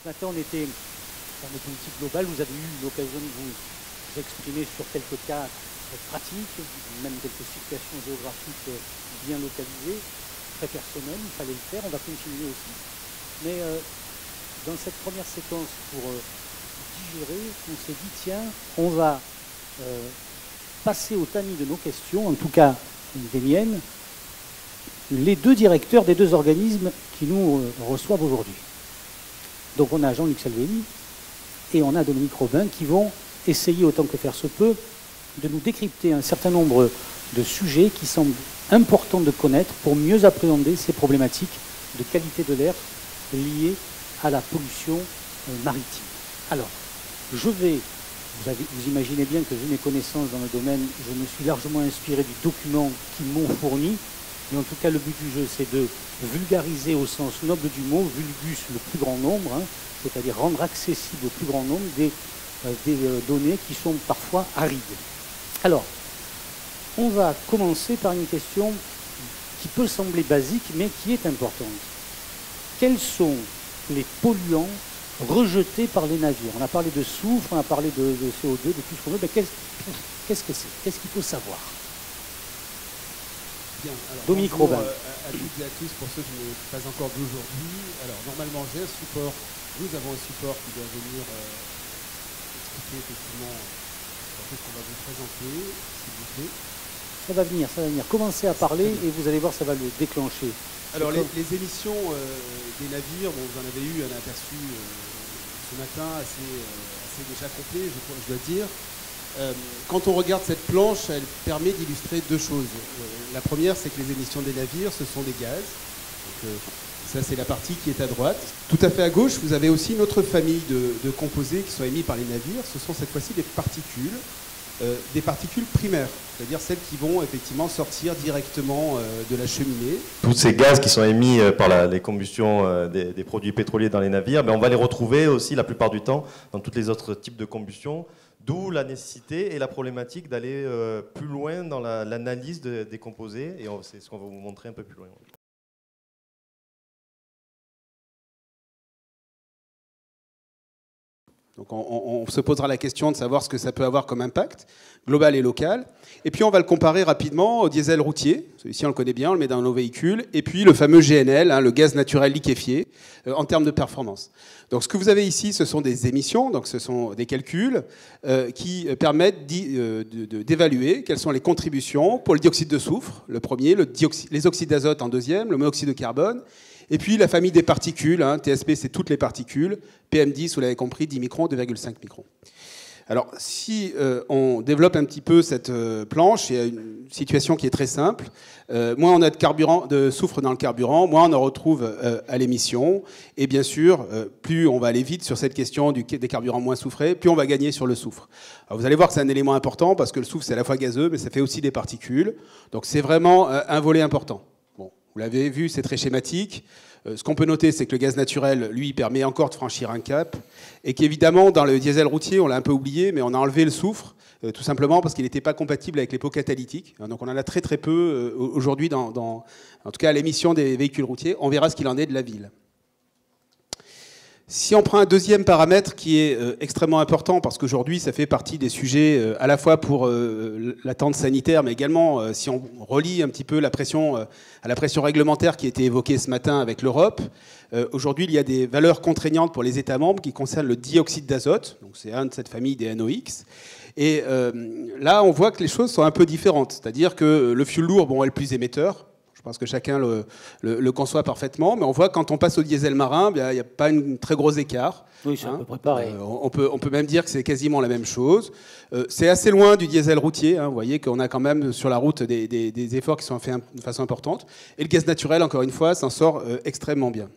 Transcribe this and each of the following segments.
Ce matin, on était dans les politiques globales. Vous avez eu l'occasion de vous exprimer sur quelques cas pratiques, même quelques situations géographiques bien localisées, très personnelles. Il fallait le faire. On va continuer aussi. Mais dans cette première séquence, pour digérer, on s'est dit, tiens, on va passer au tamis de nos questions, en tout cas des miennes, les deux directeurs des deux organismes qui nous reçoivent aujourd'hui. Donc on a Jean-Luc Salveni et on a Dominique Robin qui vont essayer, autant que faire se peut, de nous décrypter un certain nombre de sujets qui semblent importants de connaître pour mieux appréhender ces problématiques de qualité de l'air liées à la pollution maritime. Alors, vous imaginez bien que vu mes connaissances dans le domaine, je me suis largement inspiré du document qu'ils m'ont fourni. Mais en tout cas, le but du jeu, c'est de vulgariser au sens noble du mot, vulgus le plus grand nombre, hein, c'est-à-dire rendre accessible au plus grand nombre des données qui sont parfois arides. Alors, on va commencer par une question qui peut sembler basique, mais qui est importante. Quels sont les polluants rejetés par les navires? On a parlé de soufre, on a parlé de CO2, de tout ce qu'on veut, mais qu'est-ce que c'est? Qu'est-ce qu'il faut savoir? Bien, alors, Dominique Robin. À toutes et à tous, pour ceux qui ne sont pas encore d'aujourd'hui. Alors, normalement, j'ai un support. Nous avons un support qui doit venir expliquer effectivement ce qu'on va vous présenter, s'il vous plaît. Ça va venir. Commencez à parler et vous allez voir, ça va le déclencher. Alors, les émissions des navires, bon, vous en avez eu un aperçu ce matin assez déjà complet, je dois dire. Quand on regarde cette planche, elle permet d'illustrer deux choses. La première, c'est que les émissions des navires, ce sont des gaz. Donc, ça, c'est la partie qui est à droite. Tout à fait à gauche, vous avez aussi une autre famille de composés qui sont émis par les navires. Ce sont cette fois-ci des particules primaires, c'est-à-dire celles qui vont effectivement sortir directement de la cheminée. Tous ces gaz qui sont émis par les combustions des produits pétroliers dans les navires, on va les retrouver aussi la plupart du temps dans tous les autres types de combustion. D'où la nécessité et la problématique d'aller plus loin dans l'analyse des composés. Et c'est ce qu'on va vous montrer un peu plus loin. Donc on se posera la question de savoir ce que ça peut avoir comme impact, global et local. Et puis on va le comparer rapidement au diesel routier. Celui-ci on le connaît bien, on le met dans nos véhicules. Et puis le fameux GNL, le gaz naturel liquéfié, en termes de performance. Donc ce que vous avez ici, ce sont des émissions, donc ce sont des calculs qui permettent d'évaluer quelles sont les contributions pour le dioxyde de soufre, le premier, les oxydes d'azote en deuxième, le monoxyde de carbone. Et puis la famille des particules, TSP c'est toutes les particules, PM10, vous l'avez compris, 10 microns, 2,5 microns. Alors si on développe un petit peu cette planche, il y a une situation qui est très simple. Moins on a de soufre dans le carburant, moins on en retrouve à l'émission. Et bien sûr, plus on va aller vite sur cette question des carburants moins soufrés, plus on va gagner sur le soufre. Alors vous allez voir que c'est un élément important parce que le soufre c'est à la fois gazeux, mais ça fait aussi des particules. Donc c'est vraiment un volet important. Vous l'avez vu, c'est très schématique. Ce qu'on peut noter, c'est que le gaz naturel, lui, permet encore de franchir un cap. Et qu'évidemment, dans le diesel routier, on l'a un peu oublié, mais on a enlevé le soufre, tout simplement parce qu'il n'était pas compatible avec les pots catalytiques. Donc on en a très très peu aujourd'hui, en tout cas à l'émission des véhicules routiers. On verra ce qu'il en est de la ville. Si on prend un deuxième paramètre qui est extrêmement important, parce qu'aujourd'hui ça fait partie des sujets à la fois pour l'attente sanitaire, mais également si on relie un petit peu à la pression réglementaire qui a été évoquée ce matin avec l'Europe, aujourd'hui il y a des valeurs contraignantes pour les États membres qui concernent le dioxyde d'azote, donc c'est un de cette famille des NOx. Et là on voit que les choses sont un peu différentes, c'est-à-dire que le fioul lourd est le plus émetteur. Je pense que chacun le conçoit parfaitement, mais on voit que quand on passe au diesel marin, il n'y a pas un très gros écart. Oui, c'est à peu près pareil. On peut même dire que c'est quasiment la même chose. C'est assez loin du diesel routier. Vous voyez qu'on a quand même sur la route des efforts qui sont faits de façon importante. Et le gaz naturel, encore une fois, s'en sort extrêmement bien.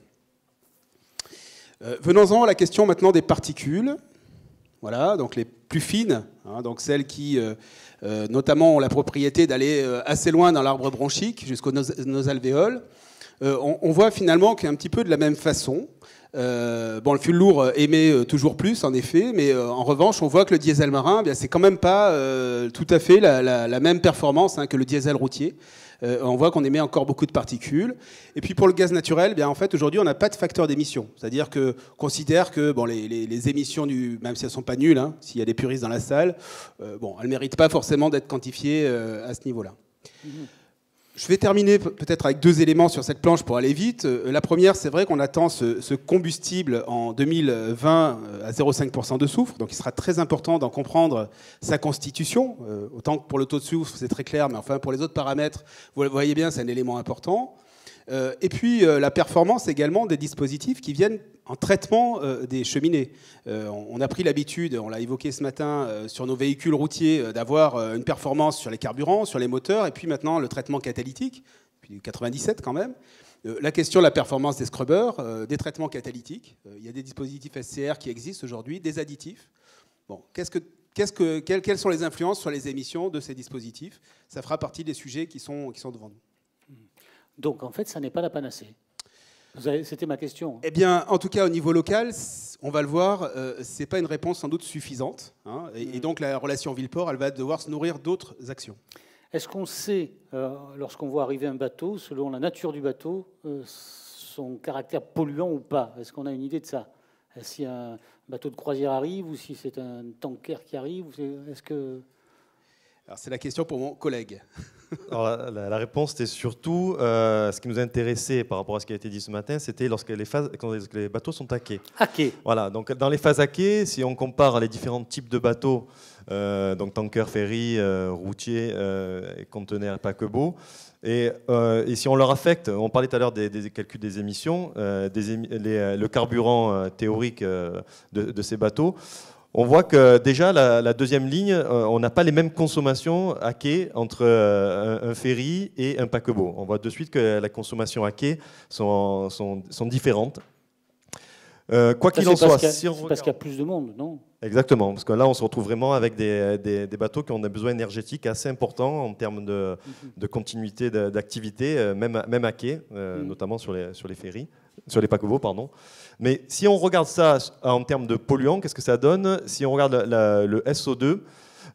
Venons-en à la question maintenant des particules. Voilà, donc les plus fines, donc celles qui notamment ont la propriété d'aller assez loin dans l'arbre bronchique jusqu'aux nos alvéoles. On voit finalement qu'un petit peu de la même façon. Bon, le fuel lourd émet toujours plus, en effet, mais en revanche, on voit que le diesel marin, c'est quand même pas tout à fait la même performance que le diesel routier. On voit qu'on émet encore beaucoup de particules. Et puis pour le gaz naturel, en fait, aujourd'hui, on n'a pas de facteur d'émission. C'est-à-dire qu'on considère que les émissions, même si elles ne sont pas nulles, s'il y a des puristes dans la salle, elles ne méritent pas forcément d'être quantifiées à ce niveau-là. Je vais terminer peut-être avec 2 éléments sur cette planche pour aller vite. La première, c'est vrai qu'on attend ce combustible en 2020 à 0,5% de soufre. Donc il sera très important d'en comprendre sa constitution. Autant que pour le taux de soufre, c'est très clair, mais enfin pour les autres paramètres, vous voyez bien, c'est un élément important. Et puis la performance également des dispositifs qui viennent en traitement des cheminées. On a pris l'habitude, on l'a évoqué ce matin, sur nos véhicules routiers, d'avoir une performance sur les carburants, sur les moteurs, et puis maintenant le traitement catalytique, puis 97 quand même. La question de la performance des scrubbers, des traitements catalytiques. Il y a des dispositifs SCR qui existent aujourd'hui, des additifs. Bon, quelles sont les influences sur les émissions de ces dispositifs? Ça fera partie des sujets qui sont devant nous. Donc en fait, ça n'est pas la panacée. C'était ma question. Eh bien, en tout cas, au niveau local, on va le voir, ce n'est pas une réponse sans doute suffisante. Et donc, la relation ville-port, elle va devoir se nourrir d'autres actions. Est-ce qu'on sait, lorsqu'on voit arriver un bateau, selon la nature du bateau, son caractère polluant ou pas? Est-ce qu'on a une idée de ça? Si un bateau de croisière arrive ou si c'est un tanker qui arrive? Est-ce que... Alors, c'est la question pour mon collègue. Alors, la réponse, c'était surtout ce qui nous intéressait par rapport à ce qui a été dit ce matin, c'était quand les bateaux sont à quai. À quai. Voilà, donc dans les phases à quai, si on compare les différents types de bateaux, donc tanker, ferry, routier, conteneur, paquebot, et si on leur affecte, on parlait tout à l'heure des calculs des émissions, le carburant théorique de ces bateaux, on voit que déjà, la deuxième ligne, on n'a pas les mêmes consommations à quai entre un ferry et un paquebot. On voit de suite que la consommation à quai sont différentes. Quoi qu'il en soit... C'est parce qu'il y a plus de monde, non? Exactement, parce que là, on se retrouve vraiment avec des bateaux qui ont des besoins énergétiques assez importants en termes de continuité d'activité, même à quai, notamment sur les ferries, sur les paquebots, pardon. Mais si on regarde ça en termes de polluants, qu'est-ce que ça donne? Si on regarde le SO2,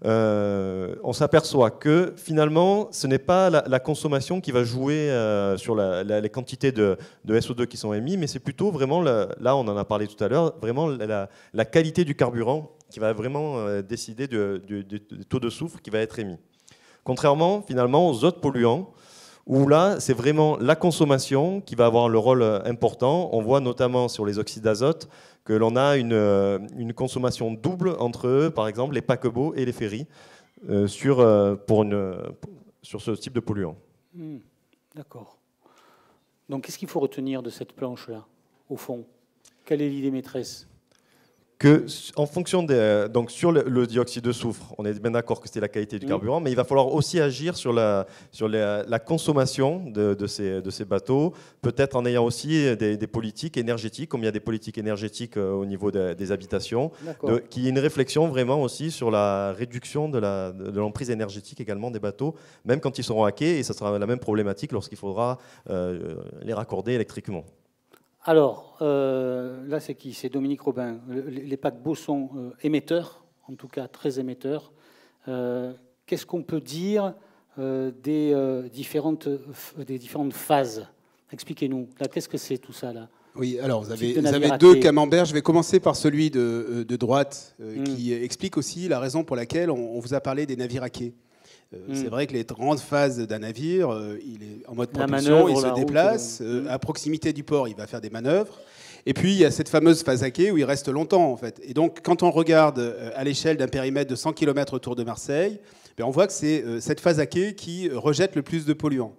on s'aperçoit que finalement, ce n'est pas la consommation qui va jouer sur les quantités de SO2 qui sont émis, mais c'est plutôt vraiment, là on en a parlé tout à l'heure, vraiment la qualité du carburant qui va vraiment décider du taux de soufre qui va être émis. Contrairement finalement aux autres polluants, où là, c'est vraiment la consommation qui va avoir le rôle important. On voit notamment sur les oxydes d'azote que l'on a une consommation double entre, par exemple, les paquebots et les ferries sur ce type de polluant. D'accord. Donc, qu'est-ce qu'il faut retenir de cette planche-là, au fond? Quelle est l'idée maîtresse? En fonction donc sur le dioxyde de soufre, on est bien d'accord que c'était la qualité du carburant, mais il va falloir aussi agir sur la consommation de ces bateaux, peut-être en ayant aussi des politiques énergétiques, comme il y a des politiques énergétiques au niveau des habitations, qui est une réflexion vraiment aussi sur la réduction de l'emprise énergétique également des bateaux, même quand ils seront à quai, et ça sera la même problématique lorsqu'il faudra les raccorder électriquement. Alors, là, c'est qui? C'est Dominique Robin. Les paquebots sont émetteurs, en tout cas très émetteurs. Qu'est-ce qu'on peut dire des différentes phases? Expliquez-nous. Qu'est-ce que c'est tout ça là? Oui, alors vous avez 2 camemberts. Je vais commencer par celui de droite, qui explique aussi la raison pour laquelle on vous a parlé des navires à quai. C'est vrai que les grandes phases d'un navire, il est en mode propulsion, il se déplace. À proximité du port, il va faire des manœuvres. Et puis, il y a cette fameuse phase à quai où il reste longtemps, en fait. Et donc, quand on regarde à l'échelle d'un périmètre de 100 km autour de Marseille, on voit que c'est cette phase à quai qui rejette le plus de polluants.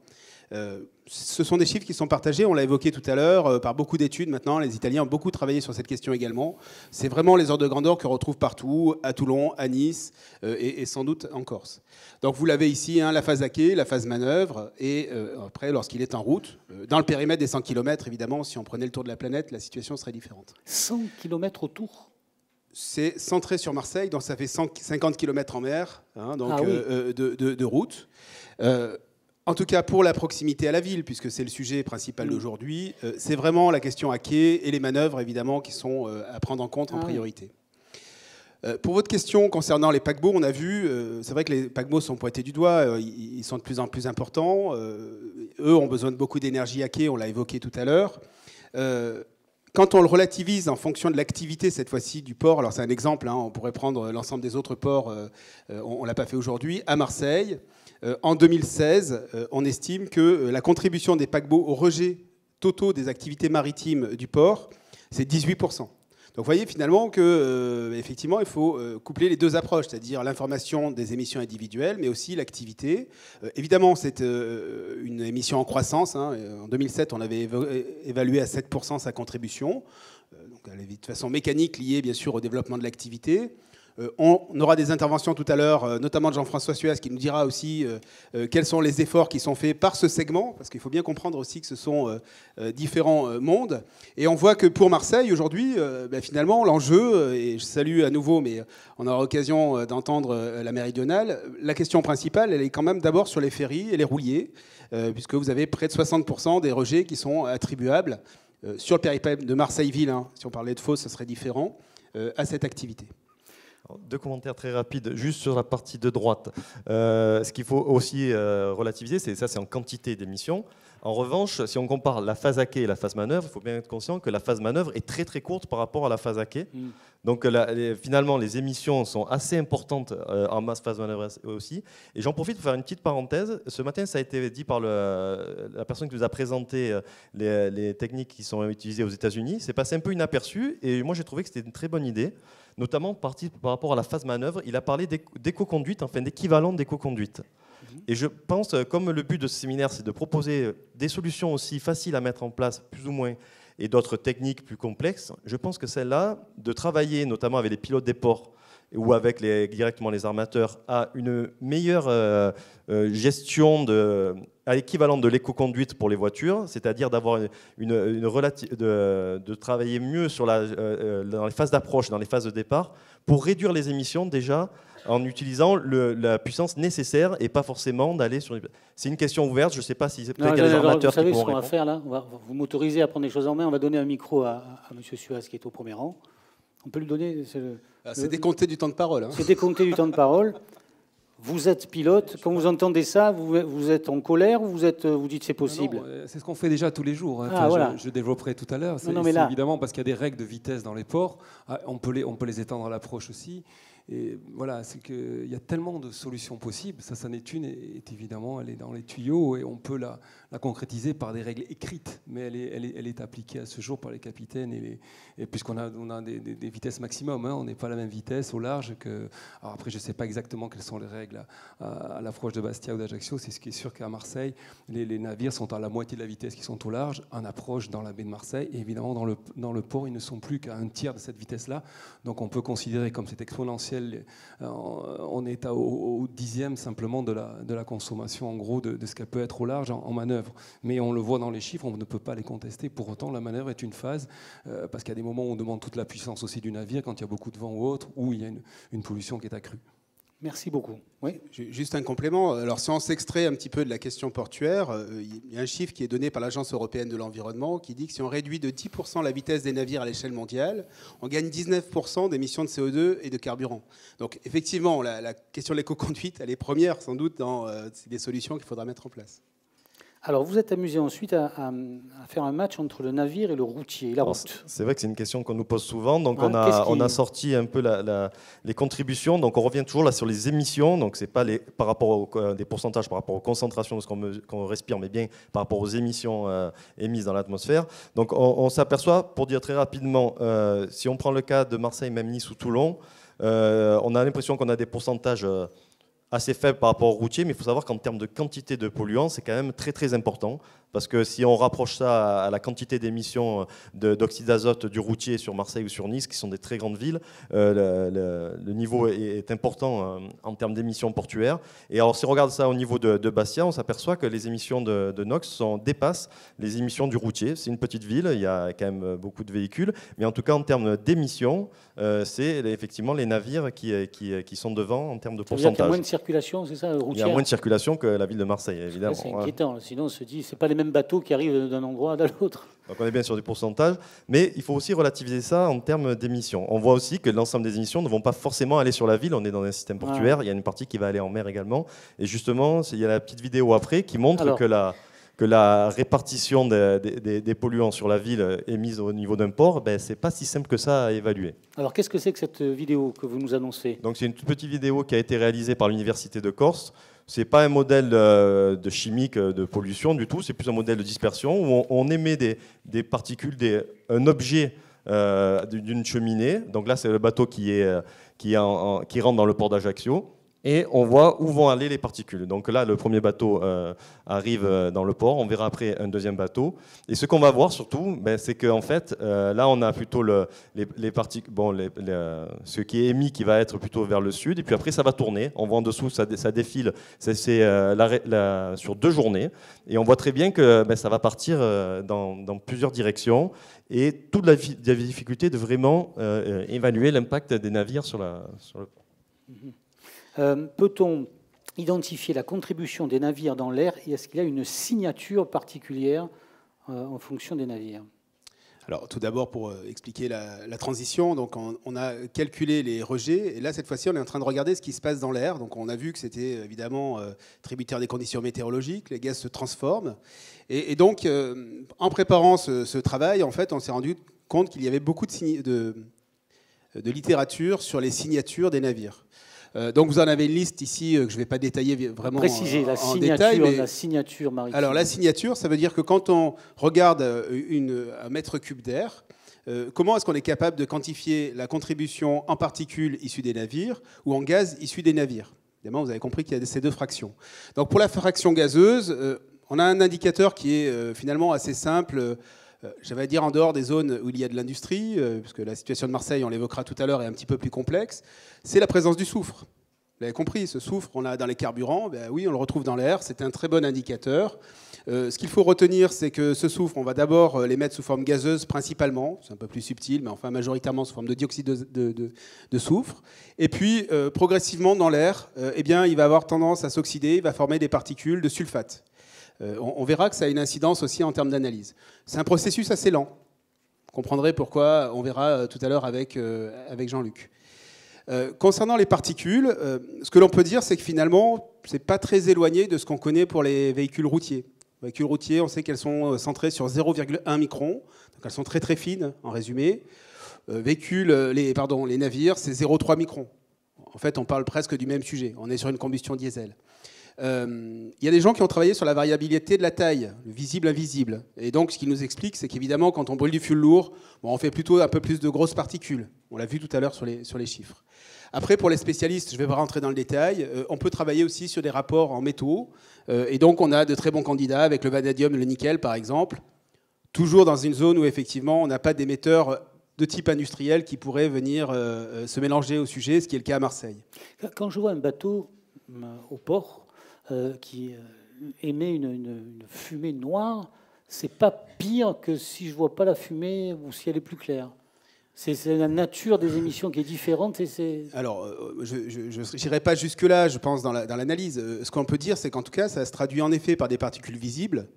Ce sont des chiffres qui sont partagés, on l'a évoqué tout à l'heure, par beaucoup d'études maintenant. Les Italiens ont beaucoup travaillé sur cette question également. C'est vraiment les ordres de grandeur qu'on retrouve partout, à Toulon, à Nice et sans doute en Corse. Donc vous l'avez ici, la phase à quai, la phase manœuvre, et après, lorsqu'il est en route, dans le périmètre des 100 km, évidemment, si on prenait le tour de la planète, la situation serait différente. 100 km autour? C'est centré sur Marseille, donc ça fait 150 km en mer, de route. En tout cas, pour la proximité à la ville, puisque c'est le sujet principal d'aujourd'hui, c'est vraiment la question à quai et les manœuvres, évidemment, qui sont à prendre en compte en priorité. Pour votre question concernant les paquebots, on a vu, c'est vrai que les paquebots sont pointés du doigt, ils sont de plus en plus importants. Eux ont besoin de beaucoup d'énergie à quai, on l'a évoqué tout à l'heure. Quand on le relativise en fonction de l'activité, cette fois-ci, du port, alors c'est un exemple, hein, on pourrait prendre l'ensemble des autres ports, on ne l'a pas fait aujourd'hui, à Marseille. En 2016, on estime que la contribution des paquebots au rejet totaux des activités maritimes du port, c'est 18%. Donc vous voyez finalement qu'effectivement, il faut coupler les deux approches, c'est-à-dire l'information des émissions individuelles, mais aussi l'activité. Évidemment, c'est une émission en croissance. Hein. En 2007, on avait évalué à 7% sa contribution. Donc elle est de façon mécanique liée, bien sûr, au développement de l'activité. On aura des interventions tout à l'heure, notamment de Jean-François Suez, qui nous dira aussi quels sont les efforts qui sont faits par ce segment, parce qu'il faut bien comprendre aussi que ce sont différents mondes. Et on voit que pour Marseille, aujourd'hui, finalement, l'enjeu, et je salue à nouveau, mais on aura l'occasion d'entendre la méridionale, la question principale, elle est quand même d'abord sur les ferries et les rouliers, puisque vous avez près de 60% des rejets qui sont attribuables sur le périphérie de Marseille-Ville, hein, si on parlait de Fos, ce serait différent, à cette activité. Deux commentaires très rapides, juste sur la partie de droite. Ce qu'il faut aussi relativiser, c'est en quantité d'émissions. En revanche, si on compare la phase à quai et la phase manœuvre, il faut bien être conscient que la phase manœuvre est très très courte par rapport à la phase à quai. Donc finalement, les émissions sont assez importantes en masse phase manœuvre aussi. Et j'en profite pour faire une petite parenthèse. Ce matin, ça a été dit par la personne qui nous a présenté les techniques qui sont utilisées aux États-Unis. C'est passé un peu inaperçu et moi j'ai trouvé que c'était une très bonne idée. Notamment par rapport à la phase manœuvre, il a parlé d'éco-conduite, enfin d'équivalent d'éco-conduite. Et je pense, comme le but de ce séminaire, c'est de proposer des solutions aussi faciles à mettre en place, plus ou moins, et d'autres techniques plus complexes, je pense que celle-là, de travailler notamment avec les pilotes des ports ou avec directement les armateurs, à une meilleure gestion à l'équivalent de l'éco-conduite pour les voitures, c'est-à-dire d'avoir de travailler mieux dans les phases d'approche, dans les phases de départ, pour réduire les émissions déjà en utilisant la puissance nécessaire et pas forcément d'aller sur... C'est une question ouverte, je ne sais pas si c'est peut-être qu'il y a des armateurs qui pourront répondre. Vous savez ce qu'on va faire là, vous m'autorisez à prendre les choses en main, on va donner un micro à M. Suez qui est au premier rang. On peut lui donner... C'est décompté du temps de parole. Hein. C'est décompté du temps de parole. Vous êtes pilote. Quand vous entendez ça, vous êtes en colère ou vous dites c'est possible? C'est ce qu'on fait déjà tous les jours. Hein. Voilà. Je développerai tout à l'heure. C'est là... évidemment parce qu'il y a des règles de vitesse dans les ports. On peut les étendre à l'approche aussi. Et voilà, c'est qu'il y a tellement de solutions possibles. Ça n'est une, est évidemment, elle est dans les tuyaux et on peut la concrétiser par des règles écrites, mais elle est appliquée à ce jour par les capitaines et puisqu'on a des vitesses maximum, hein, on n'est pas à la même vitesse au large que. Alors après, je ne sais pas exactement quelles sont les règles à l'approche de Bastia ou d'Ajaccio. C'est ce qui est sûr qu'à Marseille, les navires sont à la moitié de la vitesse qui sont au large, en approche dans la baie de Marseille, et évidemment dans le port, ils ne sont plus qu'à un tiers de cette vitesse-là. Donc on peut considérer comme c'est exponentiel. On est au dixième simplement de la consommation en gros de ce qu'elle peut être au large en manœuvre. Mais on le voit dans les chiffres, on ne peut pas les contester. Pour autant, la manœuvre est une phase, parce qu'il y a des moments où on demande toute la puissance aussi du navire, quand il y a beaucoup de vent ou autre, où il y a une pollution qui est accrue. Merci beaucoup. Oui. Juste un complément. Alors, si on s'extrait un petit peu de la question portuaire, il y a un chiffre qui est donné par l'Agence européenne de l'environnement qui dit que si on réduit de 10% la vitesse des navires à l'échelle mondiale, on gagne 19% d'émissions de CO2 et de carburant. Donc, effectivement, la question de l'éco-conduite, elle est première, sans doute, dans des solutions qu'il faudra mettre en place. Alors, vous êtes amusé ensuite à faire un match entre le navire et le routier, la route. C'est vrai que c'est une question qu'on nous pose souvent. Donc, on a sorti un peu les contributions. Donc, on revient toujours là sur les émissions. Donc, c'est pas par rapport des pourcentages, par rapport aux concentrations de ce qu'on respire, mais bien par rapport aux émissions émises dans l'atmosphère. Donc, on s'aperçoit, pour dire très rapidement, si on prend le cas de Marseille, même Nice ou Toulon, on a l'impression qu'on a des pourcentages assez faible par rapport au routier, mais il faut savoir qu'en termes de quantité de polluants, c'est quand même très très important. Parce que si on rapproche ça à la quantité d'émissions d'oxyde d'azote du routier sur Marseille ou sur Nice, qui sont des très grandes villes, le niveau est important en termes d'émissions portuaires. Et alors si on regarde ça au niveau de Bastia, on s'aperçoit que les émissions de NOx dépassent les émissions du routier. C'est une petite ville, il y a quand même beaucoup de véhicules, mais en tout cas en termes d'émissions, c'est effectivement les navires qui sont devant en termes de pourcentage. Il y a moins de circulation, c'est ça, Il y routière? a moins de circulation que la ville de Marseille, évidemment. C'est Voilà. inquiétant. Sinon, on se dit, c'est pas les mêmes bateaux qui arrivent d'un endroit à l'autre. Donc on est bien sur du pourcentage, mais il faut aussi relativiser ça en termes d'émissions. On voit aussi que l'ensemble des émissions ne vont pas forcément aller sur la ville, on est dans un système portuaire, il y a une partie qui va aller en mer également, et justement, il y a la petite vidéo après qui montre que la répartition des polluants sur la ville émise au niveau d'un port, ben, c'est pas si simple que ça à évaluer. Alors, qu'est-ce que c'est que cette vidéo que vous nous annoncez? Donc c'est une toute petite vidéo qui a été réalisée par l'Université de Corse. C'est pas un modèle de chimique de pollution du tout, c'est plus un modèle de dispersion où on émet des particules, un objet d'une cheminée. Donc là, c'est le bateau qui rentre dans le port d'Ajaccio. Et on voit où vont aller les particules. Donc là, le premier bateau arrive dans le port. On verra après un deuxième bateau. Et ce qu'on va voir surtout, ben, c'est qu'en fait, là, on a plutôt les particules, ce qui est émis qui va être plutôt vers le sud. Et puis après, ça va tourner. On voit en dessous, ça défile. C'est sur 2 journées. Et on voit très bien que ben, ça va partir dans plusieurs directions. Et toute la difficulté de vraiment évaluer l'impact des navires sur le port. Peut-on identifier la contribution des navires dans l'air et est-ce qu'il y a une signature particulière en fonction des navires? Alors, tout d'abord, pour expliquer la transition, donc on a calculé les rejets, et là, cette fois-ci, on est en train de regarder ce qui se passe dans l'air. Donc, on a vu que c'était évidemment tributaire des conditions météorologiques, les gaz se transforment. Et donc, en préparant ce travail, en fait, on s'est rendu compte qu'il y avait beaucoup de littérature sur les signatures des navires. Donc vous en avez une liste ici que je ne vais pas détailler vraiment préciser la en signature, détail. Mais la signature maritime. alors la signature, ça veut dire que quand on regarde un mètre cube d'air, comment est-ce qu'on est capable de quantifier la contribution en particules issues des navires ou en gaz issus des navires? Évidemment, vous avez compris qu'il y a ces 2 fractions. Donc pour la fraction gazeuse, on a un indicateur qui est finalement assez simple. J'allais dire en dehors des zones où il y a de l'industrie, parce que la situation de Marseille, on l'évoquera tout à l'heure, est un petit peu plus complexe, c'est la présence du soufre. Vous l'avez compris, ce soufre, on l'a dans les carburants, ben oui, on le retrouve dans l'air, c'est un très bon indicateur. Ce qu'il faut retenir, c'est que ce soufre, on va d'abord les mettre sous forme gazeuse principalement, c'est un peu plus subtil, mais enfin majoritairement sous forme de dioxyde de soufre. Et puis, progressivement dans l'air, eh bien, il va avoir tendance à s'oxyder, il va former des particules de sulfate. On verra que ça a une incidence aussi en termes d'analyse. C'est un processus assez lent. Vous comprendrez pourquoi, on verra tout à l'heure avec Jean-Luc. Concernant les particules, ce que l'on peut dire, c'est que finalement, ce n'est pas très éloigné de ce qu'on connaît pour les véhicules routiers. Les véhicules routiers, on sait qu'elles sont centrées sur 0,1 micron, donc elles sont très très fines, en résumé. Les navires, c'est 0,3 micron. En fait, on parle presque du même sujet. On est sur une combustion diesel. Il y a des gens qui ont travaillé sur la variabilité de la taille, le visible-invisible. Et donc, ce qui nous explique, c'est qu'évidemment, quand on brûle du fioul lourd, on fait plutôt un peu plus de grosses particules. On l'a vu tout à l'heure sur les chiffres. Après, pour les spécialistes, je ne vais pas rentrer dans le détail, on peut travailler aussi sur des rapports en métaux. Et donc, on a de très bons candidats avec le vanadium, le nickel, par exemple. Toujours dans une zone où, effectivement, on n'a pas d'émetteurs de type industriel qui pourraient venir se mélanger au sujet, ce qui est le cas à Marseille. Quand je vois un bateau au port, qui émet une fumée noire, c'est pas pire que si je vois pas la fumée ou si elle est plus claire. C'est la nature des émissions qui est différente. Alors, je n'irai pas jusque-là, je pense, dans l'analyse. Ce qu'on peut dire, c'est qu'en tout cas, ça se traduit en effet par des particules visibles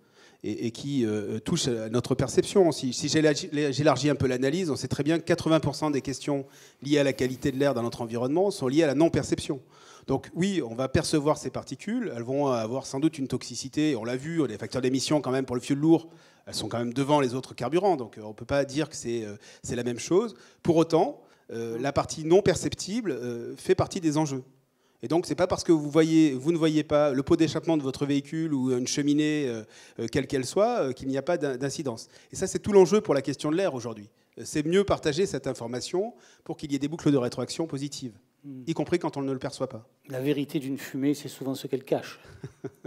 et qui touchent à notre perception. Si j'élargis un peu l'analyse, on sait très bien que 80% des questions liées à la qualité de l'air dans notre environnement sont liées à la non-perception. Donc oui, on va percevoir ces particules, elles vont avoir sans doute une toxicité, on l'a vu, les facteurs d'émission quand même pour le fioul lourd, elles sont quand même devant les autres carburants, donc on ne peut pas dire que c'est la même chose. Pour autant, la partie non perceptible fait partie des enjeux. Et donc, ce n'est pas parce que vous ne voyez pas le pot d'échappement de votre véhicule ou une cheminée, quelle qu'elle soit, qu'il n'y a pas d'incidence. Et ça, c'est tout l'enjeu pour la question de l'air aujourd'hui. C'est mieux partager cette information pour qu'il y ait des boucles de rétroaction positives, y compris quand on ne le perçoit pas. La vérité d'une fumée, c'est souvent ce qu'elle cache.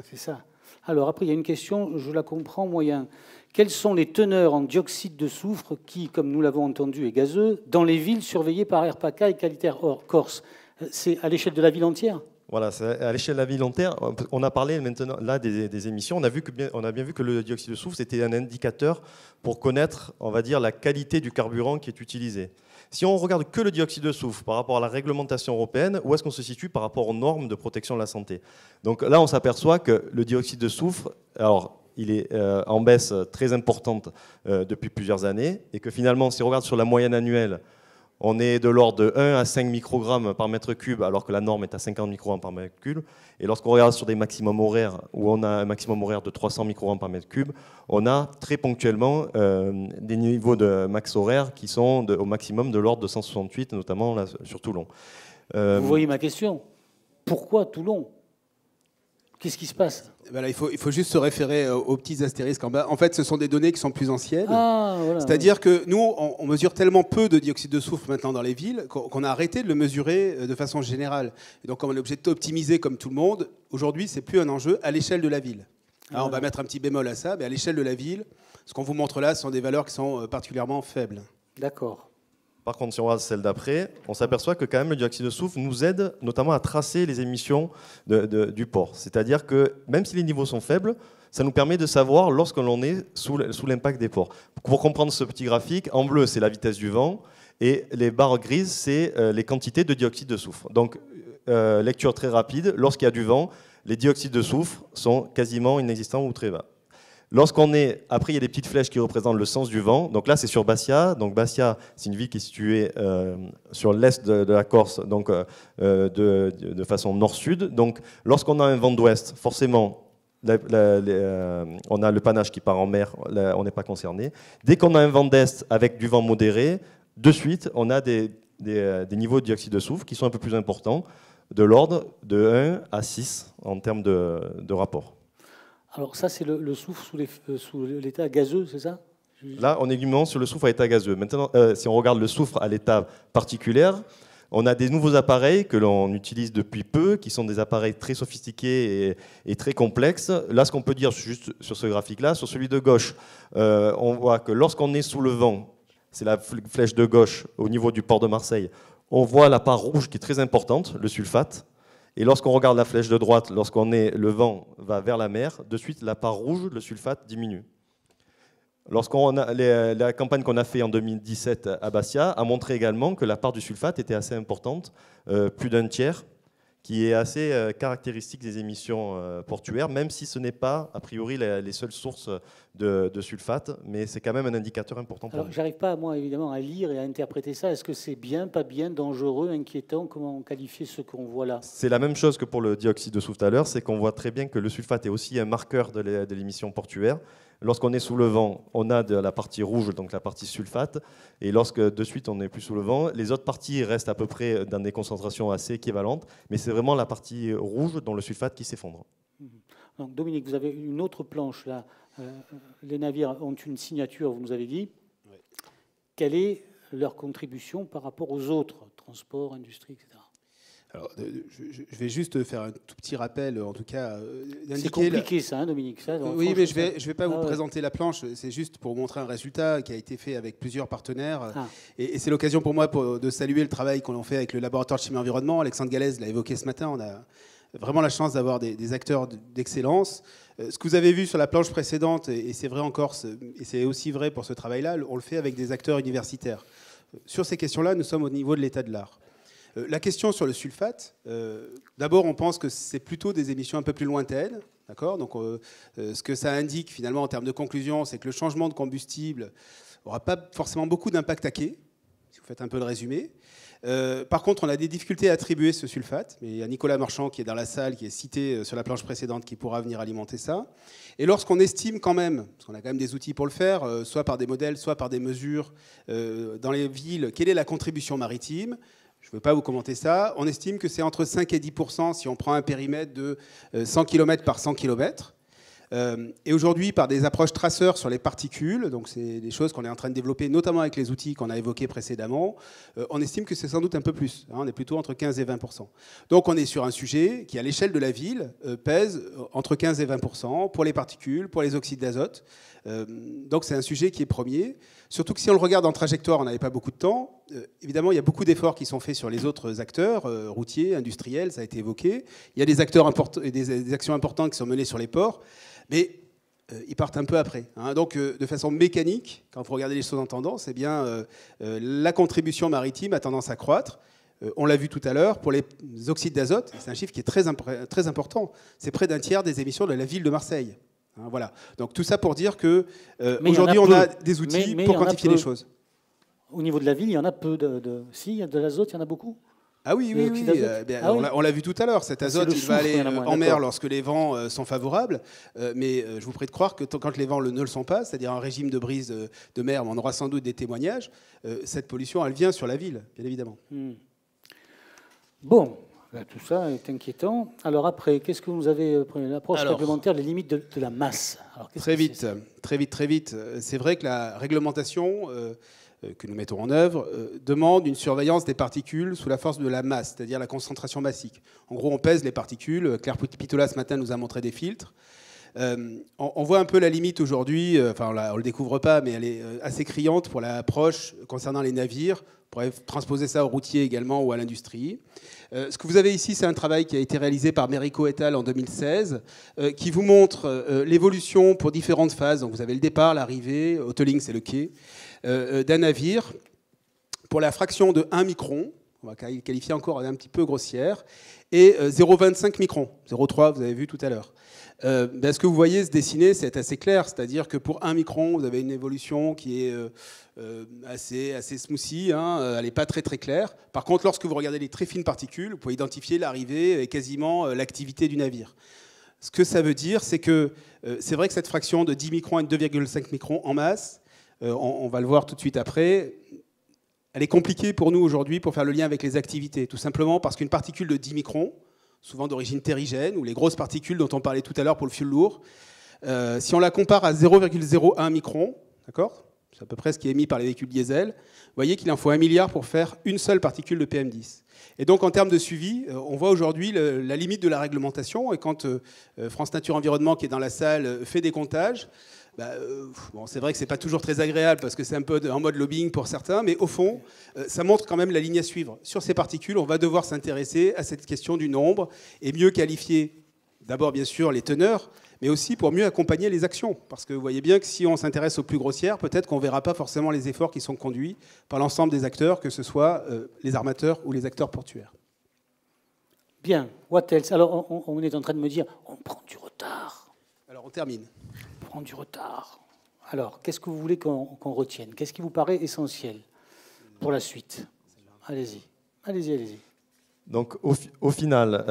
C'est ça. Alors après, il y a une question, je la comprends moyen. Quelles sont les teneurs en dioxyde de soufre qui, comme nous l'avons entendu, est gazeux, dans les villes surveillées par RPACA et Qualitaire Corse? C'est à l'échelle de la ville entière? Voilà, à l'échelle de la vie long terme, on a parlé maintenant là des émissions. On a bien vu que le dioxyde de soufre c'était un indicateur pour connaître, on va dire, la qualité du carburant qui est utilisé. Si on regarde que le dioxyde de soufre par rapport à la réglementation européenne, où est-ce qu'on se situe par rapport aux normes de protection de la santé? Donc là, on s'aperçoit que le dioxyde de soufre, alors il est en baisse très importante depuis plusieurs années, et que finalement, si on regarde sur la moyenne annuelle, on est de l'ordre de 1 à 5 microgrammes par mètre cube, alors que la norme est à 50 microgrammes par mètre cube. Et lorsqu'on regarde sur des maximums horaires, où on a un maximum horaire de 300 microgrammes par mètre cube, on a très ponctuellement des niveaux de max horaire qui sont au maximum de l'ordre de 168, notamment là, sur Toulon. Vous voyez ma question. Pourquoi Toulon? Qu'est-ce qui se passe? Voilà, il faut juste se référer aux petits astérisques en bas. En fait, ce sont des données qui sont plus anciennes. Voilà, c'est-à-dire que nous, on mesure tellement peu de dioxyde de soufre maintenant dans les villes qu'on a arrêté de le mesurer de façon générale. Et donc, on est obligé d'optimiser comme tout le monde. Aujourd'hui, c'est plus un enjeu à l'échelle de la ville. Alors, on va mettre un petit bémol à ça, mais à l'échelle de la ville, ce qu'on vous montre là, ce sont des valeurs qui sont particulièrement faibles. D'accord. Par contre, si on regarde celle d'après, on s'aperçoit que quand même le dioxyde de soufre nous aide notamment à tracer les émissions du port. C'est-à-dire que même si les niveaux sont faibles, ça nous permet de savoir lorsque l'on est sous l'impact des ports. Pour comprendre ce petit graphique, en bleu, c'est la vitesse du vent, et les barres grises, c'est les quantités de dioxyde de soufre. Donc, lecture très rapide, lorsqu'il y a du vent, les dioxydes de soufre sont quasiment inexistants ou très bas. Lorsqu'on est, après il y a des petites flèches qui représentent le sens du vent. Donc là c'est sur Bastia. Donc Bastia c'est une ville qui est située sur l'est de la Corse, donc de façon nord-sud. Donc lorsqu'on a un vent d'ouest, forcément on a le panache qui part en mer, on n'est pas concerné. Dès qu'on a un vent d'est avec du vent modéré, de suite on a des niveaux de dioxyde de soufre qui sont un peu plus importants, de l'ordre de 1 à 6 en termes de rapport. Alors ça, c'est le soufre sous l'état gazeux, c'est ça? Là, on est uniquement sur le soufre à état gazeux. Maintenant, si on regarde le soufre à l'état particulier, on a des nouveaux appareils que l'on utilise depuis peu, qui sont des appareils très sophistiqués et très complexes. Là, ce qu'on peut dire juste sur ce graphique-là, sur celui de gauche, on voit que lorsqu'on est sous le vent, c'est la flèche de gauche au niveau du port de Marseille, on voit la part rouge qui est très importante, le sulfate. Et lorsqu'on regarde la flèche de droite, le vent va vers la mer, de suite la part rouge, le sulfate, diminue. La campagne qu'on a fait en 2017 à Bastia a montré également que la part du sulfate était assez importante, plus d'un tiers, qui est assez caractéristique des émissions portuaires, même si ce n'est pas, a priori, les seules sources de sulfate, mais c'est quand même un indicateur important pour nous. Je n'arrive pas, moi, évidemment, à lire et à interpréter ça. Est-ce que c'est bien, pas bien, dangereux, inquiétant? Comment qualifier ce qu'on voit là? C'est la même chose que pour le dioxyde de soufre tout à l'heure, c'est qu'on voit très bien que le sulfate est aussi un marqueur de l'émission portuaire. Lorsqu'on est sous le vent, on a de la partie rouge, donc la partie sulfate, et lorsque de suite on n'est plus sous le vent, les autres parties restent à peu près dans des concentrations assez équivalentes, mais c'est vraiment la partie rouge dont le sulfate qui s'effondre. Donc Dominique, vous avez une autre planche là. Les navires ont une signature, vous nous avez dit. Oui. Quelle est leur contribution par rapport aux autres, transport, industrie, etc. Alors, je vais juste faire un tout petit rappel, en tout cas. C'est compliqué ça, hein, Dominique. Ça, oui, mais je vais pas vous présenter la planche, c'est juste pour montrer un résultat qui a été fait avec plusieurs partenaires. Et c'est l'occasion pour moi de saluer le travail qu'on a fait avec le laboratoire de chimie environnement. Alexandre Gallès l'a évoqué ce matin, on a vraiment la chance d'avoir des acteurs d'excellence. Ce que vous avez vu sur la planche précédente, et c'est vrai encore, et c'est aussi vrai pour ce travail-là, on le fait avec des acteurs universitaires. Sur ces questions-là, nous sommes au niveau de l'état de l'art. La question sur le sulfate, d'abord on pense que c'est plutôt des émissions un peu plus lointaines. D'accord ? Donc ce que ça indique finalement en termes de conclusion, c'est que le changement de combustible n'aura pas forcément beaucoup d'impact à quai, si vous faites un peu le résumé. Par contre, on a des difficultés à attribuer ce sulfate, mais il y a Nicolas Marchand qui est dans la salle, qui est cité sur la planche précédente, qui pourra venir alimenter ça. Et lorsqu'on estime quand même, parce qu'on a quand même des outils pour le faire, soit par des modèles, soit par des mesures dans les villes, quelle est la contribution maritime ? Je ne veux pas vous commenter ça. On estime que c'est entre 5 et 10% si on prend un périmètre de 100 km par 100 km. Et aujourd'hui, par des approches traceurs sur les particules, donc c'est des choses qu'on est en train de développer, notamment avec les outils qu'on a évoqués précédemment, on estime que c'est sans doute un peu plus. On est plutôt entre 15 et 20%. Donc on est sur un sujet qui, à l'échelle de la ville, pèse entre 15 et 20% pour les particules, pour les oxydes d'azote. Donc c'est un sujet qui est premier. Surtout que si on le regarde en trajectoire, on n'avait pas beaucoup de temps. évidemment, il y a beaucoup d'efforts qui sont faits sur les autres acteurs, routiers, industriels, ça a été évoqué. Il y a des actions importantes qui sont menées sur les ports, mais ils partent un peu après. Hein. Donc, de façon mécanique, quand vous regardez les choses en tendance, eh bien, la contribution maritime a tendance à croître. On l'a vu tout à l'heure, pour les oxydes d'azote, c'est un chiffre qui est très important. C'est près d'un tiers des émissions de la ville de Marseille. Hein, voilà. Donc tout ça pour dire que aujourd'hui, on a des outils pour quantifier les choses. Au niveau de la ville, il y en a peu Si, il y a de l'azote, il y en a beaucoup. Ah oui. On l'a vu tout à l'heure. Cet azote, il va aller en mer lorsque les vents sont favorables. Mais je vous prie de croire que quand les vents ne le sont pas, c'est-à-dire un régime de brise de mer, on aura sans doute des témoignages, cette pollution, elle vient sur la ville, bien évidemment. Bon, tout ça est inquiétant. Alors après, qu'est-ce que vous avez pris l'approche réglementaire, les limites de la masse? Alors, très vite. C'est vrai que la réglementation que nous mettons en œuvre demande une surveillance des particules sous la force de la masse, c'est-à-dire la concentration massique. En gros, on pèse les particules. Claire Pitola, ce matin, nous a montré des filtres. On voit un peu la limite aujourd'hui, on ne le découvre pas, mais elle est assez criante pour l'approche concernant les navires. On pourrait transposer ça aux routiers également ou à l'industrie. Ce que vous avez ici, c'est un travail qui a été réalisé par Merico et al. En 2016, qui vous montre l'évolution pour différentes phases. Donc vous avez le départ, l'arrivée, autoling, c'est le quai, d'un navire, pour la fraction de 1 micron, on va qualifier encore un petit peu grossière, et 0,25 microns, 0,3, vous avez vu tout à l'heure. Ce que vous voyez se dessiner, c'est assez clair, c'est-à-dire que pour 1 micron, vous avez une évolution qui est assez smoothie, hein, elle n'est pas très claire. Par contre, lorsque vous regardez les très fines particules, vous pouvez identifier l'arrivée et quasiment l'activité du navire. Ce que ça veut dire, c'est que c'est vrai que cette fraction de 10 microns et de 2,5 microns en masse, on va le voir tout de suite après, elle est compliquée pour nous aujourd'hui pour faire le lien avec les activités, tout simplement parce qu'une particule de 10 microns, souvent d'origine terrigène, ou les grosses particules dont on parlait tout à l'heure pour le fioul lourd, si on la compare à 0,01 micron, d'accord, c'est à peu près ce qui est émis par les véhicules diesel, vous voyez qu'il en faut 1 milliard pour faire une seule particule de PM10. Et donc en termes de suivi, on voit aujourd'hui la limite de la réglementation, et quand France Nature Environnement, qui est dans la salle, fait des comptages, c'est vrai que ce n'est pas toujours très agréable parce que c'est un peu en mode lobbying pour certains, mais au fond, ça montre quand même la ligne à suivre. Sur ces particules, on va devoir s'intéresser à cette question du nombre et mieux qualifier, d'abord bien sûr les teneurs, mais aussi pour mieux accompagner les actions. Parce que vous voyez bien que si on s'intéresse aux plus grossières, peut-être qu'on ne verra pas forcément les efforts qui sont conduits par l'ensemble des acteurs, que ce soit les armateurs ou les acteurs portuaires. Bien, what else? Alors on est en train de me dire, on prend du retard. Alors on termine. Prendre du retard. Alors, qu'est-ce que vous voulez qu'on retienne? Qu'est-ce qui vous paraît essentiel pour la suite? Allez-y. Donc, au final,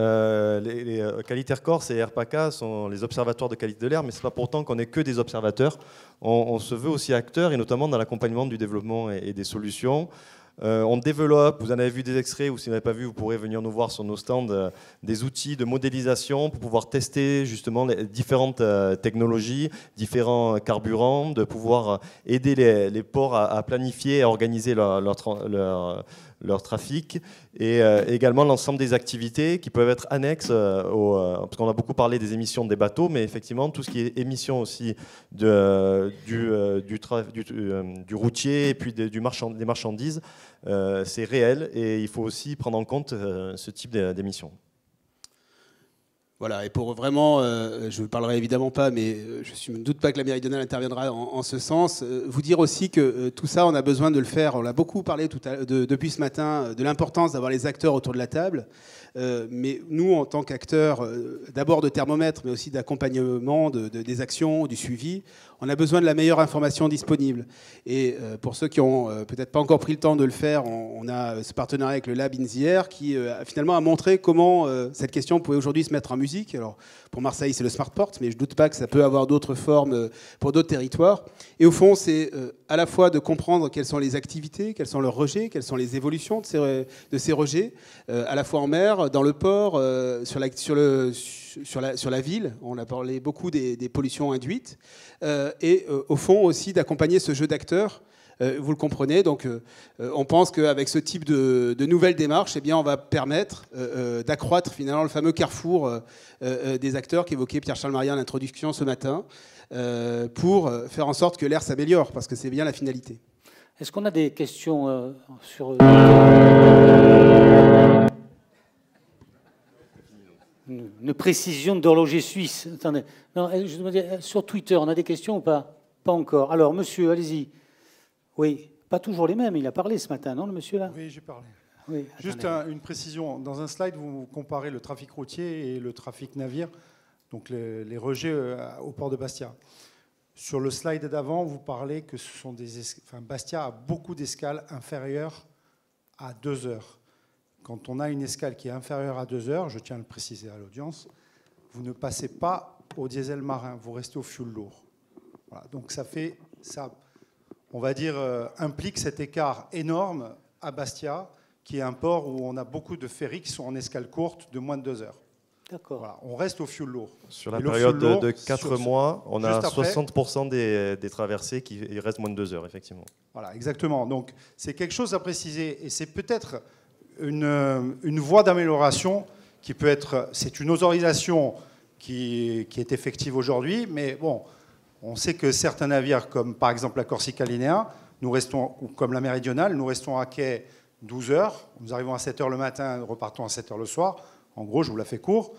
les Qualitaire Corse et RPACA sont les observatoires de qualité de l'air, mais ce n'est pas pourtant qu'on n'est que des observateurs. On se veut aussi acteurs, et notamment dans l'accompagnement du développement et des solutions. On développe, vous en avez vu des extraits, ou si vous n'avez pas vu, vous pourrez venir nous voir sur nos stands, des outils de modélisation pour pouvoir tester justement les différentes technologies, différents carburants, de pouvoir aider les ports à planifier et à organiser leur trafic, et également l'ensemble des activités qui peuvent être annexes, parce qu'on a beaucoup parlé des émissions des bateaux, mais effectivement tout ce qui est émissions aussi du routier et puis des marchandises, c'est réel, et il faut aussi prendre en compte ce type d'émissions. Voilà, et pour vraiment, je ne parlerai évidemment pas, mais je ne me doute pas que la Méridionale interviendra en ce sens, vous dire aussi que tout ça, on a besoin de le faire. On l'a beaucoup parlé depuis ce matin, de l'importance d'avoir les acteurs autour de la table. Mais nous, en tant qu'acteurs, d'abord de thermomètre, mais aussi d'accompagnement des actions, du suivi, on a besoin de la meilleure information disponible. Et pour ceux qui n'ont peut-être pas encore pris le temps de le faire, on a ce partenariat avec le Lab in the Air qui finalement a montré comment cette question pouvait aujourd'hui se mettre en musique. Alors, pour Marseille, c'est le Smartport, mais je ne doute pas que ça peut avoir d'autres formes pour d'autres territoires. Et au fond, c'est à la fois de comprendre quelles sont les activités, quels sont leurs rejets, quelles sont les évolutions de ces rejets, à la fois en mer, dans le port, sur la ville. On a parlé beaucoup des pollutions induites. Et au fond aussi d'accompagner ce jeu d'acteurs. Vous le comprenez, donc on pense qu'avec ce type de nouvelles démarches, eh bien, on va permettre d'accroître finalement le fameux carrefour des acteurs qu'évoquait Pierre-Charles Maria en introduction ce matin, pour faire en sorte que l'air s'améliore, parce que c'est bien la finalité. Est-ce qu'on a des questions sur... Une précision d'horloger suisse. Attendez. Non, je me dis, sur Twitter, on a des questions ou pas? Pas encore. Alors, monsieur, allez-y. Oui, pas toujours les mêmes. Il a parlé ce matin, non, le monsieur là? Oui, j'ai parlé. Oui, juste une précision. Dans un slide, vous comparez le trafic routier et le trafic navire, donc les rejets au port de Bastia. Sur le slide d'avant, vous parlez que ce sont Bastia a beaucoup d'escales inférieures à 2 heures. Quand on a une escale qui est inférieure à 2 heures, je tiens à le préciser à l'audience, vous ne passez pas au diesel marin, vous restez au fioul lourd. Voilà, donc ça on va dire, implique cet écart énorme à Bastia, qui est un port où on a beaucoup de ferries qui sont en escale courte de moins de 2 heures. D'accord. Voilà, on reste au fioul lourd. Sur la période de 4 mois, on a 60% des traversées qui restent moins de 2 heures, effectivement. Voilà, exactement. Donc c'est quelque chose à préciser, et c'est peut-être une voie d'amélioration qui peut être... C'est une autorisation qui est effective aujourd'hui, mais bon, on sait que certains navires, comme par exemple la Corsica Linea, ou comme la Méridionale, nous restons à quai 12 heures, nous arrivons à 7 heures le matin, nous repartons à 7 heures le soir. En gros, je vous la fais court.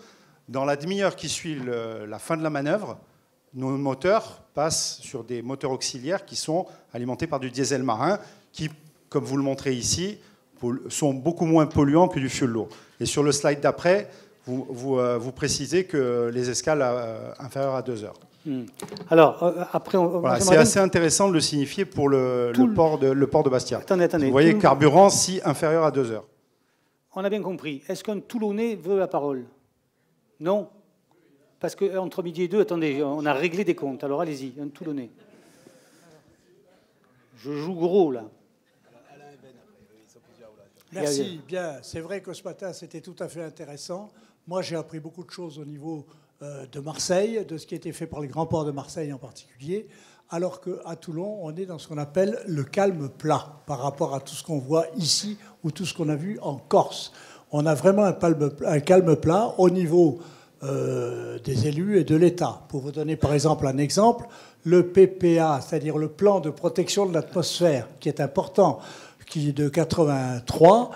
Dans la demi-heure qui suit la fin de la manœuvre, nos moteurs passent sur des moteurs auxiliaires qui sont alimentés par du diesel marin, qui, comme vous le montrez ici, sont beaucoup moins polluants que du fioul lourd. Et sur le slide d'après, vous précisez que les escales inférieures à 2 heures. Alors, après... Voilà, c'est assez intéressant de le signifier pour le port de Bastia. Attendez. Vous voyez, carburant, si inférieur à 2 heures. On a bien compris. Est-ce qu'un Toulonnais veut la parole? Non? Parce qu'entre midi et 2, attendez, on a réglé des comptes. Alors allez-y, un Toulonnais. Je joue gros, là. Merci. Bien, c'est vrai que ce matin, c'était tout à fait intéressant. Moi, j'ai appris beaucoup de choses au niveau de Marseille, de ce qui a été fait par les grands ports de Marseille en particulier, alors qu'à Toulon, on est dans ce qu'on appelle le calme plat par rapport à tout ce qu'on voit ici ou tout ce qu'on a vu en Corse. On a vraiment un calme plat au niveau des élus et de l'État. Pour vous donner par exemple un exemple, le PPA, c'est-à-dire le plan de protection de l'atmosphère, qui est important, qui est de 83,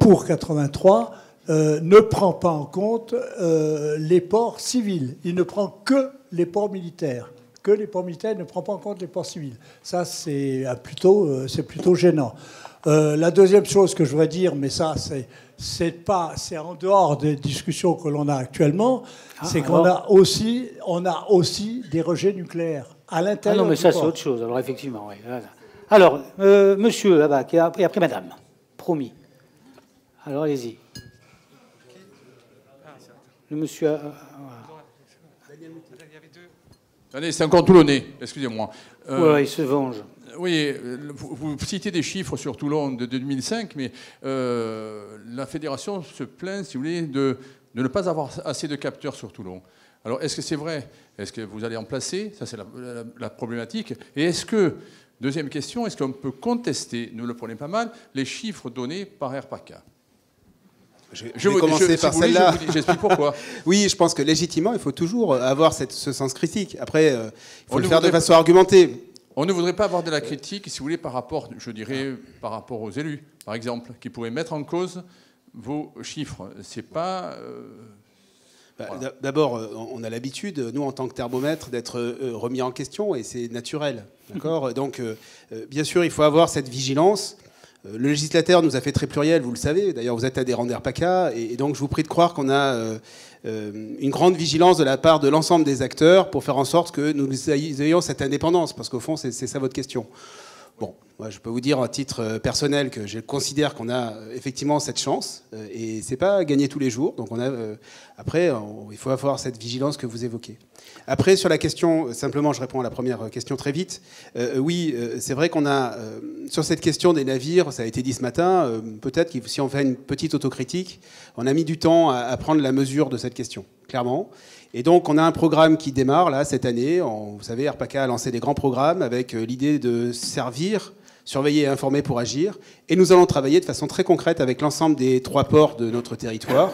pour 83, ne prend pas en compte les ports civils. Il ne prend que les ports militaires. Que les ports militaires, ne prend pas en compte les ports civils. Ça, c'est plutôt gênant. La deuxième chose que je voudrais dire, mais ça, c'est en dehors des discussions que l'on a actuellement, c'est qu'on a aussi des rejets nucléaires à l'intérieur. Ah non, mais ça, c'est autre chose. Alors, effectivement, oui. Alors, monsieur là-bas, et après madame, promis. Alors, allez-y. Le monsieur... Allez, c'est encore Toulonnais, excusez-moi. Ouais, il se venge. Oui, vous citez des chiffres sur Toulon de 2005, mais la fédération se plaint, si vous voulez, de ne pas avoir assez de capteurs sur Toulon. Alors, est-ce que c'est vrai? Est-ce que vous allez en placer? Ça, c'est la problématique. Et est-ce que, deuxième question, est-ce qu'on peut contester, nous le prenons pas mal, les chiffres donnés par Airpaca? Je vais commencer par celle-là. J'explique pourquoi. Oui, je pense que légitimement, il faut toujours avoir ce sens critique. Après, il faut le faire de façon argumentée. On ne voudrait pas avoir de la critique, si vous voulez, par rapport, je dirais, par rapport aux élus, par exemple, qui pourraient mettre en cause vos chiffres. C'est pas... Voilà. D'abord, on a l'habitude, nous, en tant que thermomètre, d'être remis en question, et c'est naturel. D'accord. Donc, bien sûr, il faut avoir cette vigilance. Le législateur nous a fait très pluriel, vous le savez. D'ailleurs, vous êtes adhérent d'Airpaca, et donc je vous prie de croire qu'on a une grande vigilance de la part de l'ensemble des acteurs pour faire en sorte que nous ayons cette indépendance, parce qu'au fond, c'est ça votre question. Bon, moi, je peux vous dire à titre personnel que je considère qu'on a effectivement cette chance, et c'est pas gagné tous les jours. Donc après, il faut avoir cette vigilance que vous évoquez. Après, sur la question, simplement, je réponds à la première question très vite. Oui, c'est vrai qu'on a, sur cette question des navires, ça a été dit ce matin, peut-être que si on fait une petite autocritique, on a mis du temps à prendre la mesure de cette question, clairement. Et donc, on a un programme qui démarre, là, cette année. Vous savez, Airpaca a lancé des grands programmes avec l'idée de servir surveiller et informer pour agir. Et nous allons travailler de façon très concrète avec l'ensemble des 3 ports de notre territoire.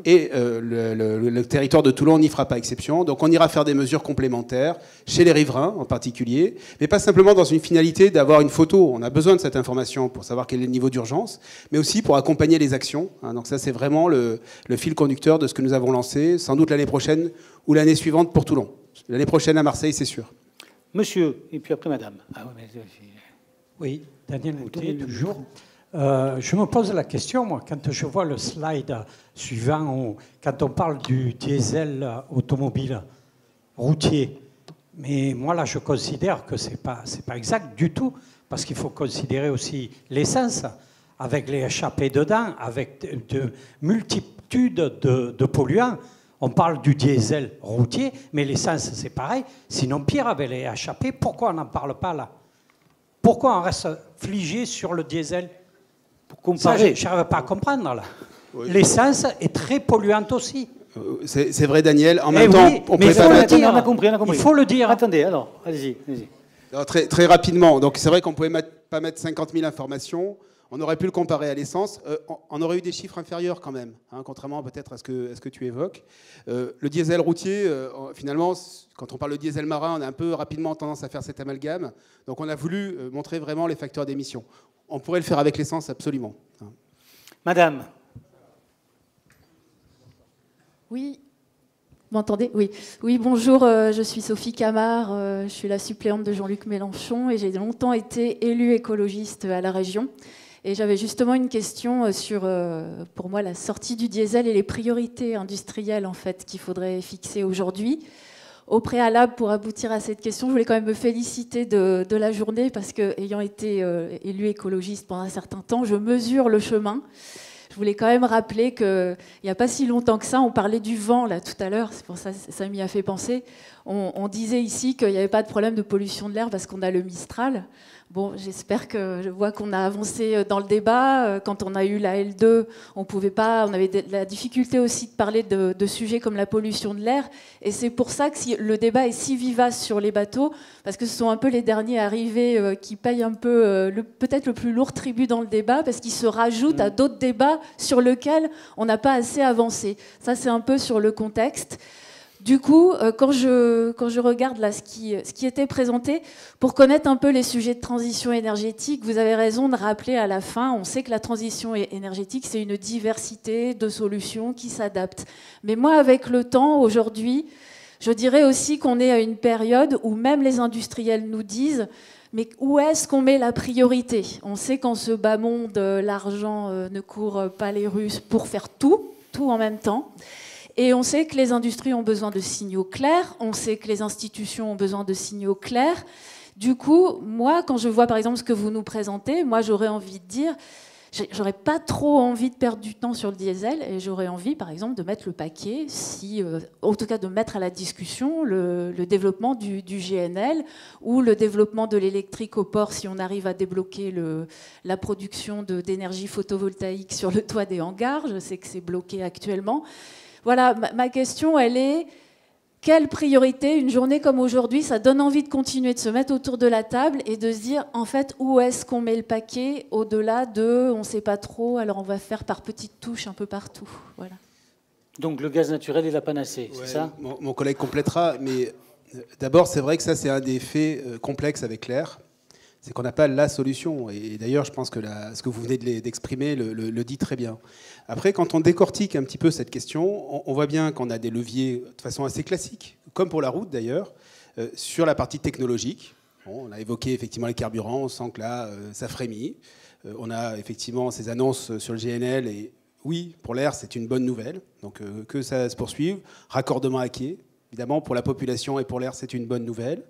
Et le territoire de Toulon n'y fera pas exception. Donc on ira faire des mesures complémentaires, chez les riverains en particulier, mais pas simplement dans une finalité d'avoir une photo. On a besoin de cette information pour savoir quel est le niveau d'urgence, mais aussi pour accompagner les actions. Donc ça, c'est vraiment le fil conducteur de ce que nous avons lancé, sans doute l'année prochaine ou l'année suivante pour Toulon. L'année prochaine à Marseille, c'est sûr. Monsieur, et puis après madame. Oui, Daniel Moutet, toujours. Je me pose la question, moi, quand je vois le slide suivant, quand on parle du diesel automobile routier, mais moi, là, je considère que ce n'est pas exact du tout, parce qu'il faut considérer aussi l'essence, avec les échappées dedans, avec de multitudes de polluants. On parle du diesel routier, mais l'essence, c'est pareil. Sinon, pire, avec les échappées, pourquoi on n'en parle pas là? Pourquoi on reste figé sur le diesel? Pour comparer. Je n'arrive pas à comprendre, là. Oui. L'essence est très polluante aussi. C'est vrai, Daniel. En même temps, on mais préfère mettre... On a compris. Il faut le dire. Attendez, alors, allez-y. Alors, très rapidement. Donc, c'est vrai qu'on ne pouvait pas mettre 50 000 informations. On aurait pu le comparer à l'essence. On aurait eu des chiffres inférieurs quand même, contrairement peut-être à ce que tu évoques. Le diesel routier, finalement, quand on parle de diesel marin, on a un peu rapidement tendance à faire cet amalgame. Donc on a voulu montrer vraiment les facteurs d'émission. On pourrait le faire avec l'essence, absolument. Madame. Oui. Vous m'entendez? Oui. Oui, bonjour, je suis Sophie Camard, je suis la suppléante de Jean-Luc Mélenchon et j'ai longtemps été élue écologiste à la région. Et j'avais justement une question sur, pour moi, la sortie du diesel et les priorités industrielles en fait, qu'il faudrait fixer aujourd'hui. Au préalable, pour aboutir à cette question, je voulais quand même me féliciter de la journée parce que, ayant été élue écologiste pendant un certain temps, je mesure le chemin. Je voulais quand même rappeler qu'il n'y a pas si longtemps que ça, on parlait du vent là tout à l'heure, c'est pour ça que ça m'y a fait penser. On disait ici qu'il n'y avait pas de problème de pollution de l'air parce qu'on a le Mistral. Bon, j'espère que je vois qu'on a avancé dans le débat. Quand on a eu la L2, on avait de la difficulté aussi de parler de sujets comme la pollution de l'air. Et c'est pour ça que le débat est si vivace sur les bateaux, parce que ce sont un peu les derniers arrivés qui payent un peu peut-être le plus lourd tribut dans le débat, parce qu'ils se rajoutent à d'autres débats sur lesquels on n'a pas assez avancé. Ça, c'est un peu sur le contexte. Du coup, quand je regarde là ce qui était présenté, pour connaître un peu les sujets de transition énergétique, vous avez raison de rappeler à la fin, on sait que la transition énergétique, c'est une diversité de solutions qui s'adaptent. Mais moi, avec le temps, aujourd'hui, je dirais aussi qu'on est à une période où même les industriels nous disent mais où est-ce qu'on met la priorité? On sait qu'en ce bas monde, l'argent ne court pas les rues pour faire tout en même temps. Et on sait que les industries ont besoin de signaux clairs, on sait que les institutions ont besoin de signaux clairs. Du coup, moi, quand je vois par exemple ce que vous nous présentez, moi j'aurais envie de dire, j'aurais pas trop envie de perdre du temps sur le diesel et j'aurais envie par exemple de mettre le paquet, en tout cas de mettre à la discussion le développement du GNL ou le développement de l'électrique au port si on arrive à débloquer la production d'énergie photovoltaïque sur le toit des hangars. Je sais que c'est bloqué actuellement. Voilà, ma question, elle est, quelle priorité, une journée comme aujourd'hui, ça donne envie de continuer de se mettre autour de la table et de se dire, en fait, où est-ce qu'on met le paquet au-delà de, on ne sait pas trop, alors on va faire par petites touches un peu partout. Voilà. Donc le gaz naturel est la panacée, c'est ça? Mon collègue complétera, mais d'abord, c'est vrai que ça, c'est un des faits complexes avec l'air. C'est qu'on n'a pas la solution. Et d'ailleurs, je pense que ce que vous venez d'exprimer le dit très bien. Après, quand on décortique un petit peu cette question, on voit bien qu'on a des leviers de façon assez classique, comme pour la route d'ailleurs, sur la partie technologique. Bon, on a évoqué effectivement les carburants, on sent que là, ça frémit. On a effectivement ces annonces sur le GNL. Et oui, pour l'air, c'est une bonne nouvelle. Donc que ça se poursuive. Raccordement à quai, évidemment, pour la population et pour l'air, c'est une bonne nouvelle.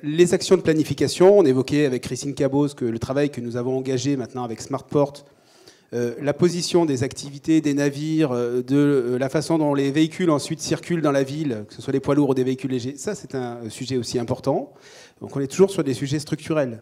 Les actions de planification, on évoquait avec Christine Cabos que le travail que nous avons engagé maintenant avec Smartport, la position des activités, des navires, de la façon dont les véhicules ensuite circulent dans la ville, que ce soit des poids lourds ou des véhicules légers, ça c'est un sujet aussi important. Donc on est toujours sur des sujets structurels.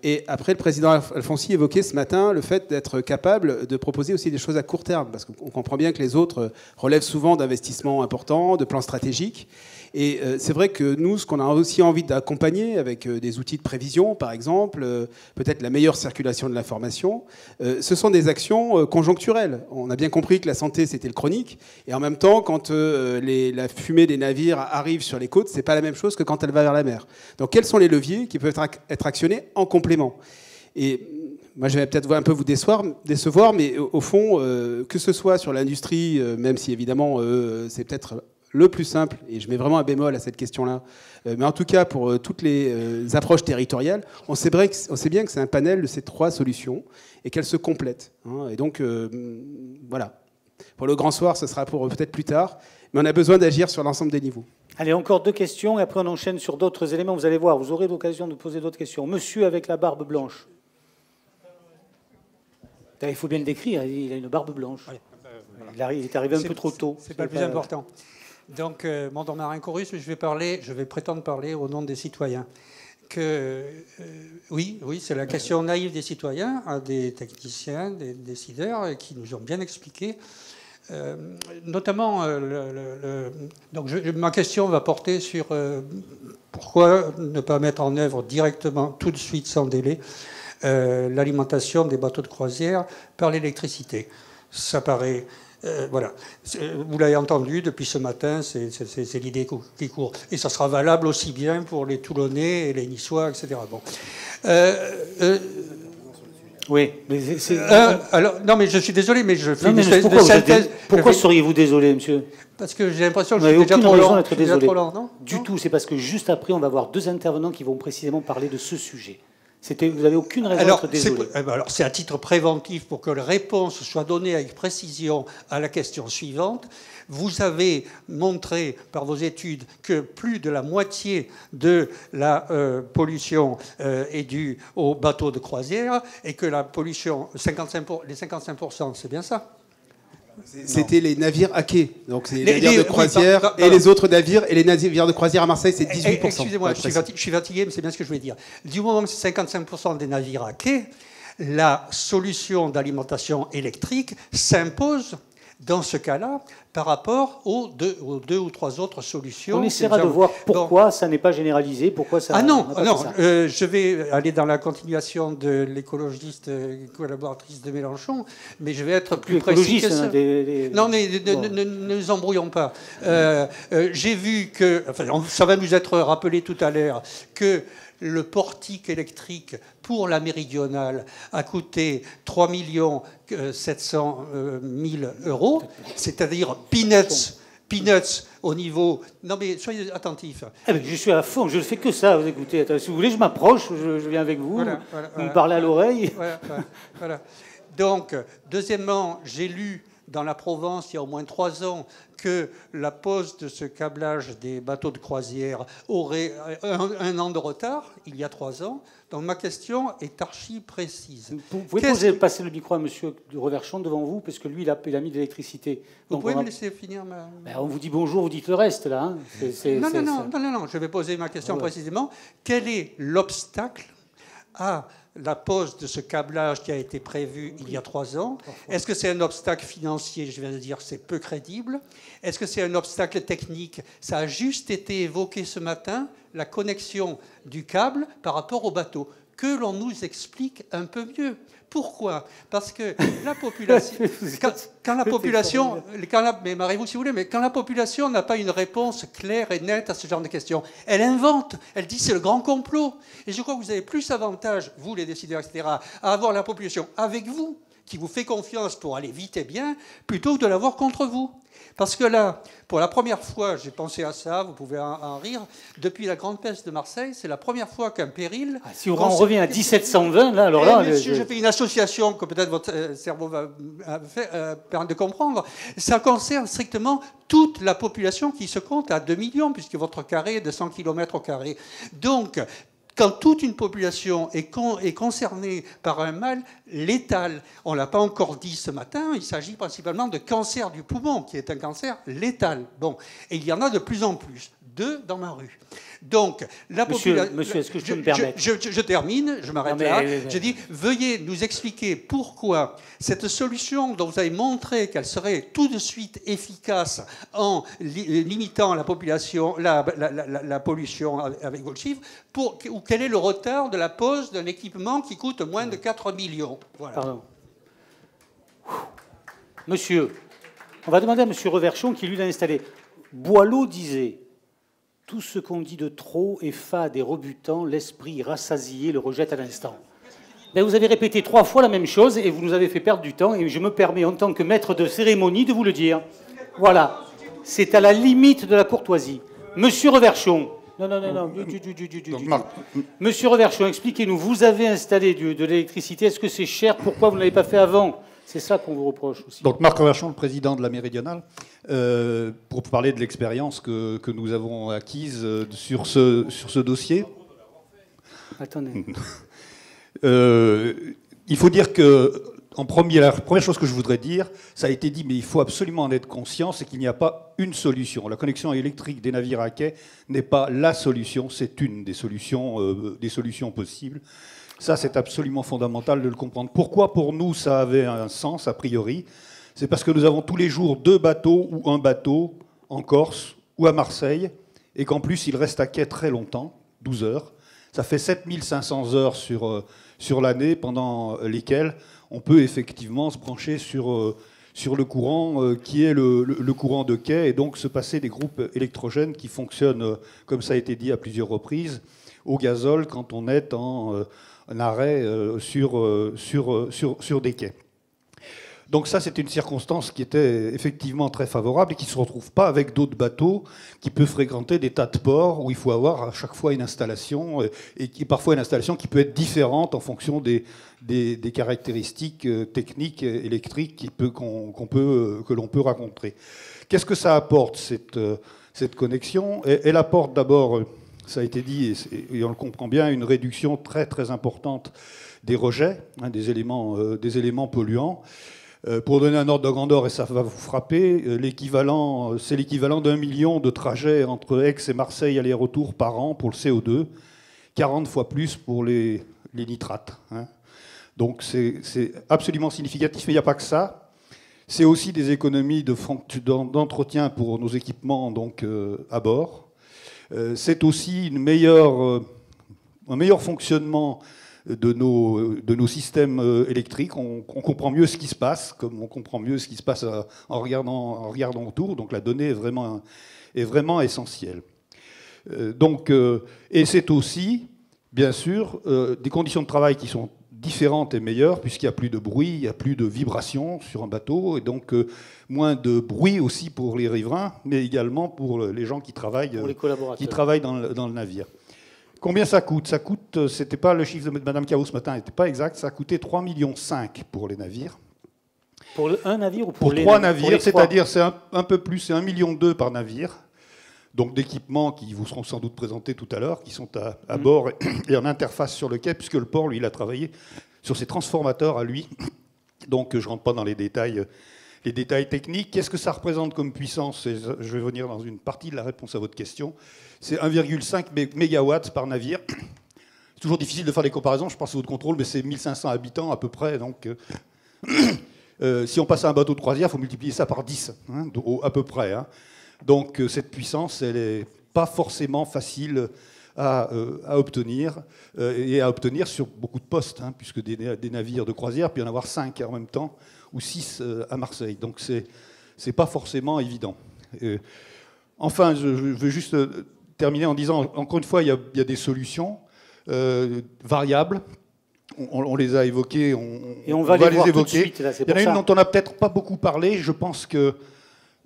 Et après, le président Alfonsi évoquait ce matin le fait d'être capable de proposer aussi des choses à court terme, parce qu'on comprend bien que les autres relèvent souvent d'investissements importants, de plans stratégiques. Et c'est vrai que nous, ce qu'on a aussi envie d'accompagner avec des outils de prévision, par exemple, peut-être la meilleure circulation de l'information, ce sont des actions conjoncturelles. On a bien compris que la santé, c'était le chronique. Et en même temps, quand la fumée des navires arrive sur les côtes, c'est pas la même chose que quand elle va vers la mer. Donc quels sont les leviers qui peuvent être actionnés en complément? Et moi, je vais peut-être un peu vous décevoir, mais au fond, que ce soit sur l'industrie, même si évidemment c'est peut-être le plus simple, et je mets vraiment un bémol à cette question-là, mais en tout cas pour toutes les approches territoriales, on sait bien que c'est un panel de ces 3 solutions et qu'elles se complètent. Hein, et donc, voilà. Pour le grand soir, ce sera pour peut-être plus tard, mais on a besoin d'agir sur l'ensemble des niveaux. Allez, encore 2 questions, et après on enchaîne sur d'autres éléments. Vous allez voir, vous aurez l'occasion de poser d'autres questions. Monsieur avec la barbe blanche. Il faut bien le décrire, il a une barbe blanche. Il est arrivé un peu trop tôt. C'est pas le plus important. Donc, mon nom est Marin Corus, je vais prétendre parler au nom des citoyens. Oui, c'est la question naïve des citoyens, des techniciens, des décideurs, qui nous ont bien expliqué. Notamment, donc ma question va porter sur pourquoi ne pas mettre en œuvre directement, tout de suite, sans délai, l'alimentation des bateaux de croisière par l'électricité. Ça paraît... voilà. Vous l'avez entendu depuis ce matin, c'est l'idée qui court. Et ça sera valable aussi bien pour les Toulonnais et les Niçois, etc. Bon. Oui, mais alors, non, mais je suis désolé, mais je fais une espèce de synthèse. Pourquoi seriez-vous désolé, monsieur? Parce que j'ai l'impression que je suis déjà trop lent. Non, du tout, c'est parce que juste après, on va avoir 2 intervenants qui vont précisément parler de ce sujet. Vous n'avez aucune raison d'être désolé. Alors, c'est à titre préventif pour que la réponse soit donnée avec précision à la question suivante. Vous avez montré par vos études que plus de la moitié de la pollution est due aux bateaux de croisière et que la pollution, les 55%, c'est bien ça? C'était les navires à quai, donc c'est les navires de croisière et les autres navires, et les navires de croisière à Marseille, c'est 18%. Excusez-moi, je suis fatigué, mais c'est bien ce que je voulais dire. Du moment que c'est 55% des navires à quai, la solution d'alimentation électrique s'impose dans ce cas-là par rapport aux deux ou 3 autres solutions. On essaiera de voir pourquoi ça n'est pas généralisé, pourquoi ça... Ah non, je vais aller dans la continuation de l'écologiste collaboratrice de Mélenchon, mais je vais être plus précis que ça. Non, mais ne nous embrouillons pas. J'ai vu que, enfin, ça va nous être rappelé tout à l'heure, que le portique électrique pour la méridionale a coûté 3 700 000 euros, c'est-à-dire peanuts au niveau... Non mais soyez attentifs. Je suis à fond, je ne fais que ça, vous écoutez. Si vous voulez, je m'approche, je viens avec vous, vous me parlez à l'oreille. Voilà. Donc, deuxièmement, j'ai lu dans la Provence, il y a au moins 3 ans, que la pose de ce câblage des bateaux de croisière aurait 1 an de retard, il y a 3 ans. Donc ma question est archi précise. Vous pouvez passer le micro à M. de Reverchon devant vous, parce que lui, il a mis de l'électricité. Vous pouvez me laisser finir on vous dit bonjour, vous dites le reste, là. Hein. Non, je vais poser ma question précisément. Quel est l'obstacle à la pose de ce câblage qui a été prévu il y a 3 ans? Est-ce que c'est un obstacle financier? Je viens de dire que c'est peu crédible. Est-ce que c'est un obstacle technique? Ça a juste été évoqué ce matin, la connexion du câble par rapport au bateau. Que l'on nous explique un peu mieux. Pourquoi? Parce que la population, quand la population, mais marrez-vous si vous voulez, mais quand la population n'a pas une réponse claire et nette à ce genre de questions, elle invente, elle dit c'est le grand complot. Et je crois que vous avez plus avantage, vous les décideurs, etc., à avoir la population avec vous, qui vous fait confiance pour aller vite et bien, plutôt que de l'avoir contre vous. Parce que là, pour la première fois, j'ai pensé à ça, vous pouvez en rire, depuis la Grande Peste de Marseille, c'est la première fois qu'un péril... si on revient à 1720, là, alors là... Monsieur, je fais une association que peut-être votre cerveau va permettre de comprendre. Ça concerne strictement toute la population qui se compte à 2 millions, puisque votre carré est de 100 km au carré. Donc, quand toute une population est concernée par un mal létal. On ne l'a pas encore dit ce matin, il s'agit principalement de cancer du poumon, qui est un cancer létal. Bon, et il y en a de plus en plus. 2 dans ma rue. Donc, la population... Monsieur, est-ce que je peux me permettre? Je termine, je m'arrête là. Je dis, veuillez nous expliquer pourquoi cette solution dont vous avez montré qu'elle serait tout de suite efficace en limitant la population, la pollution avec vos chiffres, ou quel est le retard de la pose d'un équipement qui coûte moins de 4 millions. Voilà. Pardon. Monsieur, on va demander à monsieur Reverchon qui lui l'a installé. Boileau disait... Tout ce qu'on dit de trop est fade et rebutant, l'esprit rassasié le rejette à l'instant. Ben, vous avez répété 3 fois la même chose et vous nous avez fait perdre du temps et je me permets en tant que maître de cérémonie de vous le dire. Voilà, c'est à la limite de la courtoisie. Monsieur Reverchon, non. Monsieur Reverchon, expliquez-nous, vous avez installé de l'électricité, est-ce que c'est cher? Pourquoi vous ne l'avez pas fait avant? C'est ça qu'on vous reproche aussi. Donc Marc Reverchon, le président de la Méridionale, pour parler de l'expérience que nous avons acquise sur ce dossier. Attendez. Il faut dire que, la première chose que je voudrais dire, ça a été dit, mais il faut absolument en être conscient, c'est qu'il n'y a pas une solution. La connexion électrique des navires à quai n'est pas la solution, c'est une des solutions possibles. Ça, c'est absolument fondamental de le comprendre. Pourquoi, pour nous, ça avait un sens, a priori? C'est parce que nous avons tous les jours 2 bateaux ou un bateau en Corse ou à Marseille, et qu'en plus, il reste à quai très longtemps, 12 heures. Ça fait 7500 heures sur l'année, pendant lesquelles on peut effectivement se brancher sur le courant qui est le courant de quai, et donc se passer des groupes électrogènes qui fonctionnent, comme ça a été dit à plusieurs reprises, au gazole quand on est en arrêt sur des quais. Donc ça, c'est une circonstance qui était effectivement très favorable et qui ne se retrouve pas avec d'autres bateaux qui peuvent fréquenter des tas de ports où il faut avoir à chaque fois une installation, et qui parfois une installation qui peut être différente en fonction des caractéristiques techniques électriques que l'on peut rencontrer. Qu'est-ce que ça apporte, cette connexion? Elle apporte d'abord... Ça a été dit, et on le comprend bien, une réduction très très importante des rejets, des éléments polluants. Pour donner un ordre de grandeur, et ça va vous frapper, c'est l'équivalent d'1 million de trajets entre Aix et Marseille aller-retour par an pour le CO2, 40 fois plus pour les nitrates. Donc c'est absolument significatif, mais il n'y a pas que ça. C'est aussi des économies d'entretien pour nos équipements donc, à bord. C'est aussi un meilleur fonctionnement de nos systèmes électriques. On comprend mieux ce qui se passe, comme on comprend mieux ce qui se passe en regardant autour. Donc la donnée est vraiment essentielle. Et c'est aussi, bien sûr, des conditions de travail qui sont différentes et meilleures, puisqu'il n'y a plus de bruit, il n'y a plus de vibrations sur un bateau, et donc moins de bruit aussi pour les riverains, mais également pour les gens qui travaillent dans le navire. Combien ça coûte? Ça coûte, c'était pas le chiffre de Mme Cao ce matin, n'était pas exact, ça a coûté 3,5 millions pour les navires. Pour un navire ou pour 3 navires, c'est-à-dire c'est un peu plus, c'est 1,2 million par navire. Donc d'équipements qui vous seront sans doute présentés tout à l'heure, qui sont à bord et en interface sur le quai, puisque le port, lui, il a travaillé sur ses transformateurs à lui. Donc je ne rentre pas dans les détails techniques. Qu'est-ce que ça représente comme puissance? Je vais venir dans une partie de la réponse à votre question. C'est 1,5 mégawatts par navire. C'est toujours difficile de faire des comparaisons, je pense à votre contrôle, mais c'est 1500 habitants à peu près. Donc si on passe à un bateau de croisière, il faut multiplier ça par 10, à peu près. Donc cette puissance, elle n'est pas forcément facile à obtenir, et à obtenir sur beaucoup de postes, puisque des navires de croisière, puis y en avoir 5 en même temps, ou 6 à Marseille. Donc c'est pas forcément évident. Enfin, je veux juste terminer en disant, encore une fois, il y a des solutions variables. On les a évoquées, on va les évoquer. Tout de suite, là, il y en a une dont on n'a peut-être pas beaucoup parlé, je pense que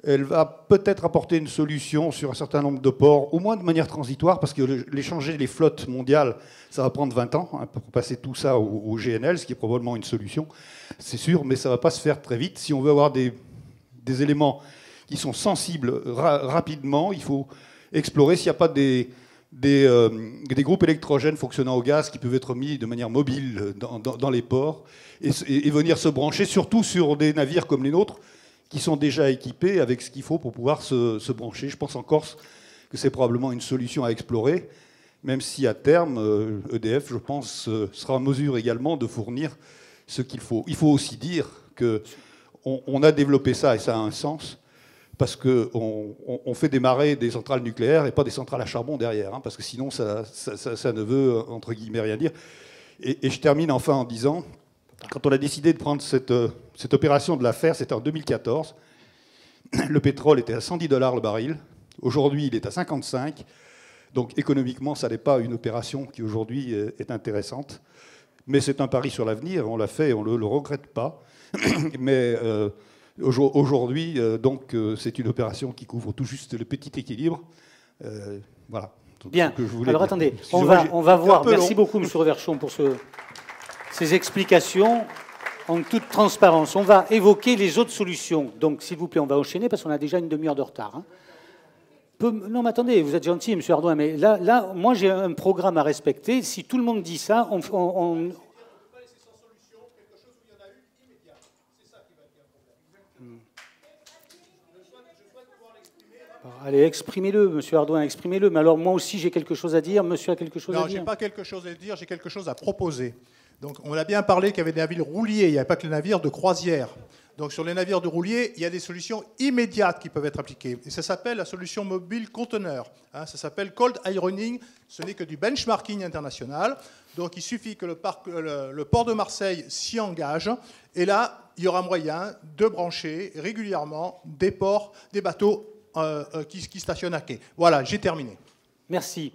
elle va peut-être apporter une solution sur un certain nombre de ports, au moins de manière transitoire, parce que changer les flottes mondiales, ça va prendre 20 ans pour passer tout ça au GNL, ce qui est probablement une solution, c'est sûr, mais ça ne va pas se faire très vite. Si on veut avoir des éléments qui sont sensibles rapidement, il faut explorer s'il n'y a pas des des groupes électrogènes fonctionnant au gaz qui peuvent être mis de manière mobile dans les ports et venir se brancher, surtout sur des navires comme les nôtres, qui sont déjà équipés avec ce qu'il faut pour pouvoir se brancher. Je pense en Corse que c'est probablement une solution à explorer, même si à terme, EDF, je pense, sera en mesure également de fournir ce qu'il faut. Il faut aussi dire qu'on a développé ça, et ça a un sens, parce qu'on fait démarrer des centrales nucléaires et pas des centrales à charbon derrière, hein, parce que sinon ça ne veut, entre guillemets, rien dire. Et je termine enfin en disant, quand on a décidé de prendre cette opération de la faire, c'était en 2014, le pétrole était à $110 le baril, aujourd'hui il est à 55, donc économiquement ça n'est pas une opération qui aujourd'hui est intéressante, mais c'est un pari sur l'avenir, on l'a fait et on ne le regrette pas, mais... Aujourd'hui, donc, c'est une opération qui couvre tout juste le petit équilibre. Voilà. Bien. Alors attendez, on va voir. Merci beaucoup, M. Reverchon, pour ces explications en toute transparence. On va évoquer les autres solutions. Donc, s'il vous plaît, on va enchaîner parce qu'on a déjà une demi-heure de retard. Hein. Non, mais attendez, vous êtes gentil, M. Ardouin, mais là, moi, j'ai un programme à respecter. Si tout le monde dit ça, on Allez, exprimez-le, Monsieur Ardouin, exprimez-le. Mais alors, moi aussi, j'ai quelque chose à dire. Monsieur a quelque chose à dire. Non, je n'ai pas quelque chose à dire, j'ai quelque chose à proposer. Donc, on a bien parlé qu'il y avait des navires rouliers, il n'y avait pas que les navires de croisière. Donc, sur les navires de roulier, il y a des solutions immédiates qui peuvent être appliquées. Et ça s'appelle la solution mobile conteneur. Hein, ça s'appelle cold ironing. Ce n'est que du benchmarking international. Donc, il suffit que le port de Marseille s'y engage. Et là, il y aura moyen de brancher régulièrement des bateaux qui stationnent à quai. Voilà, j'ai terminé. Merci.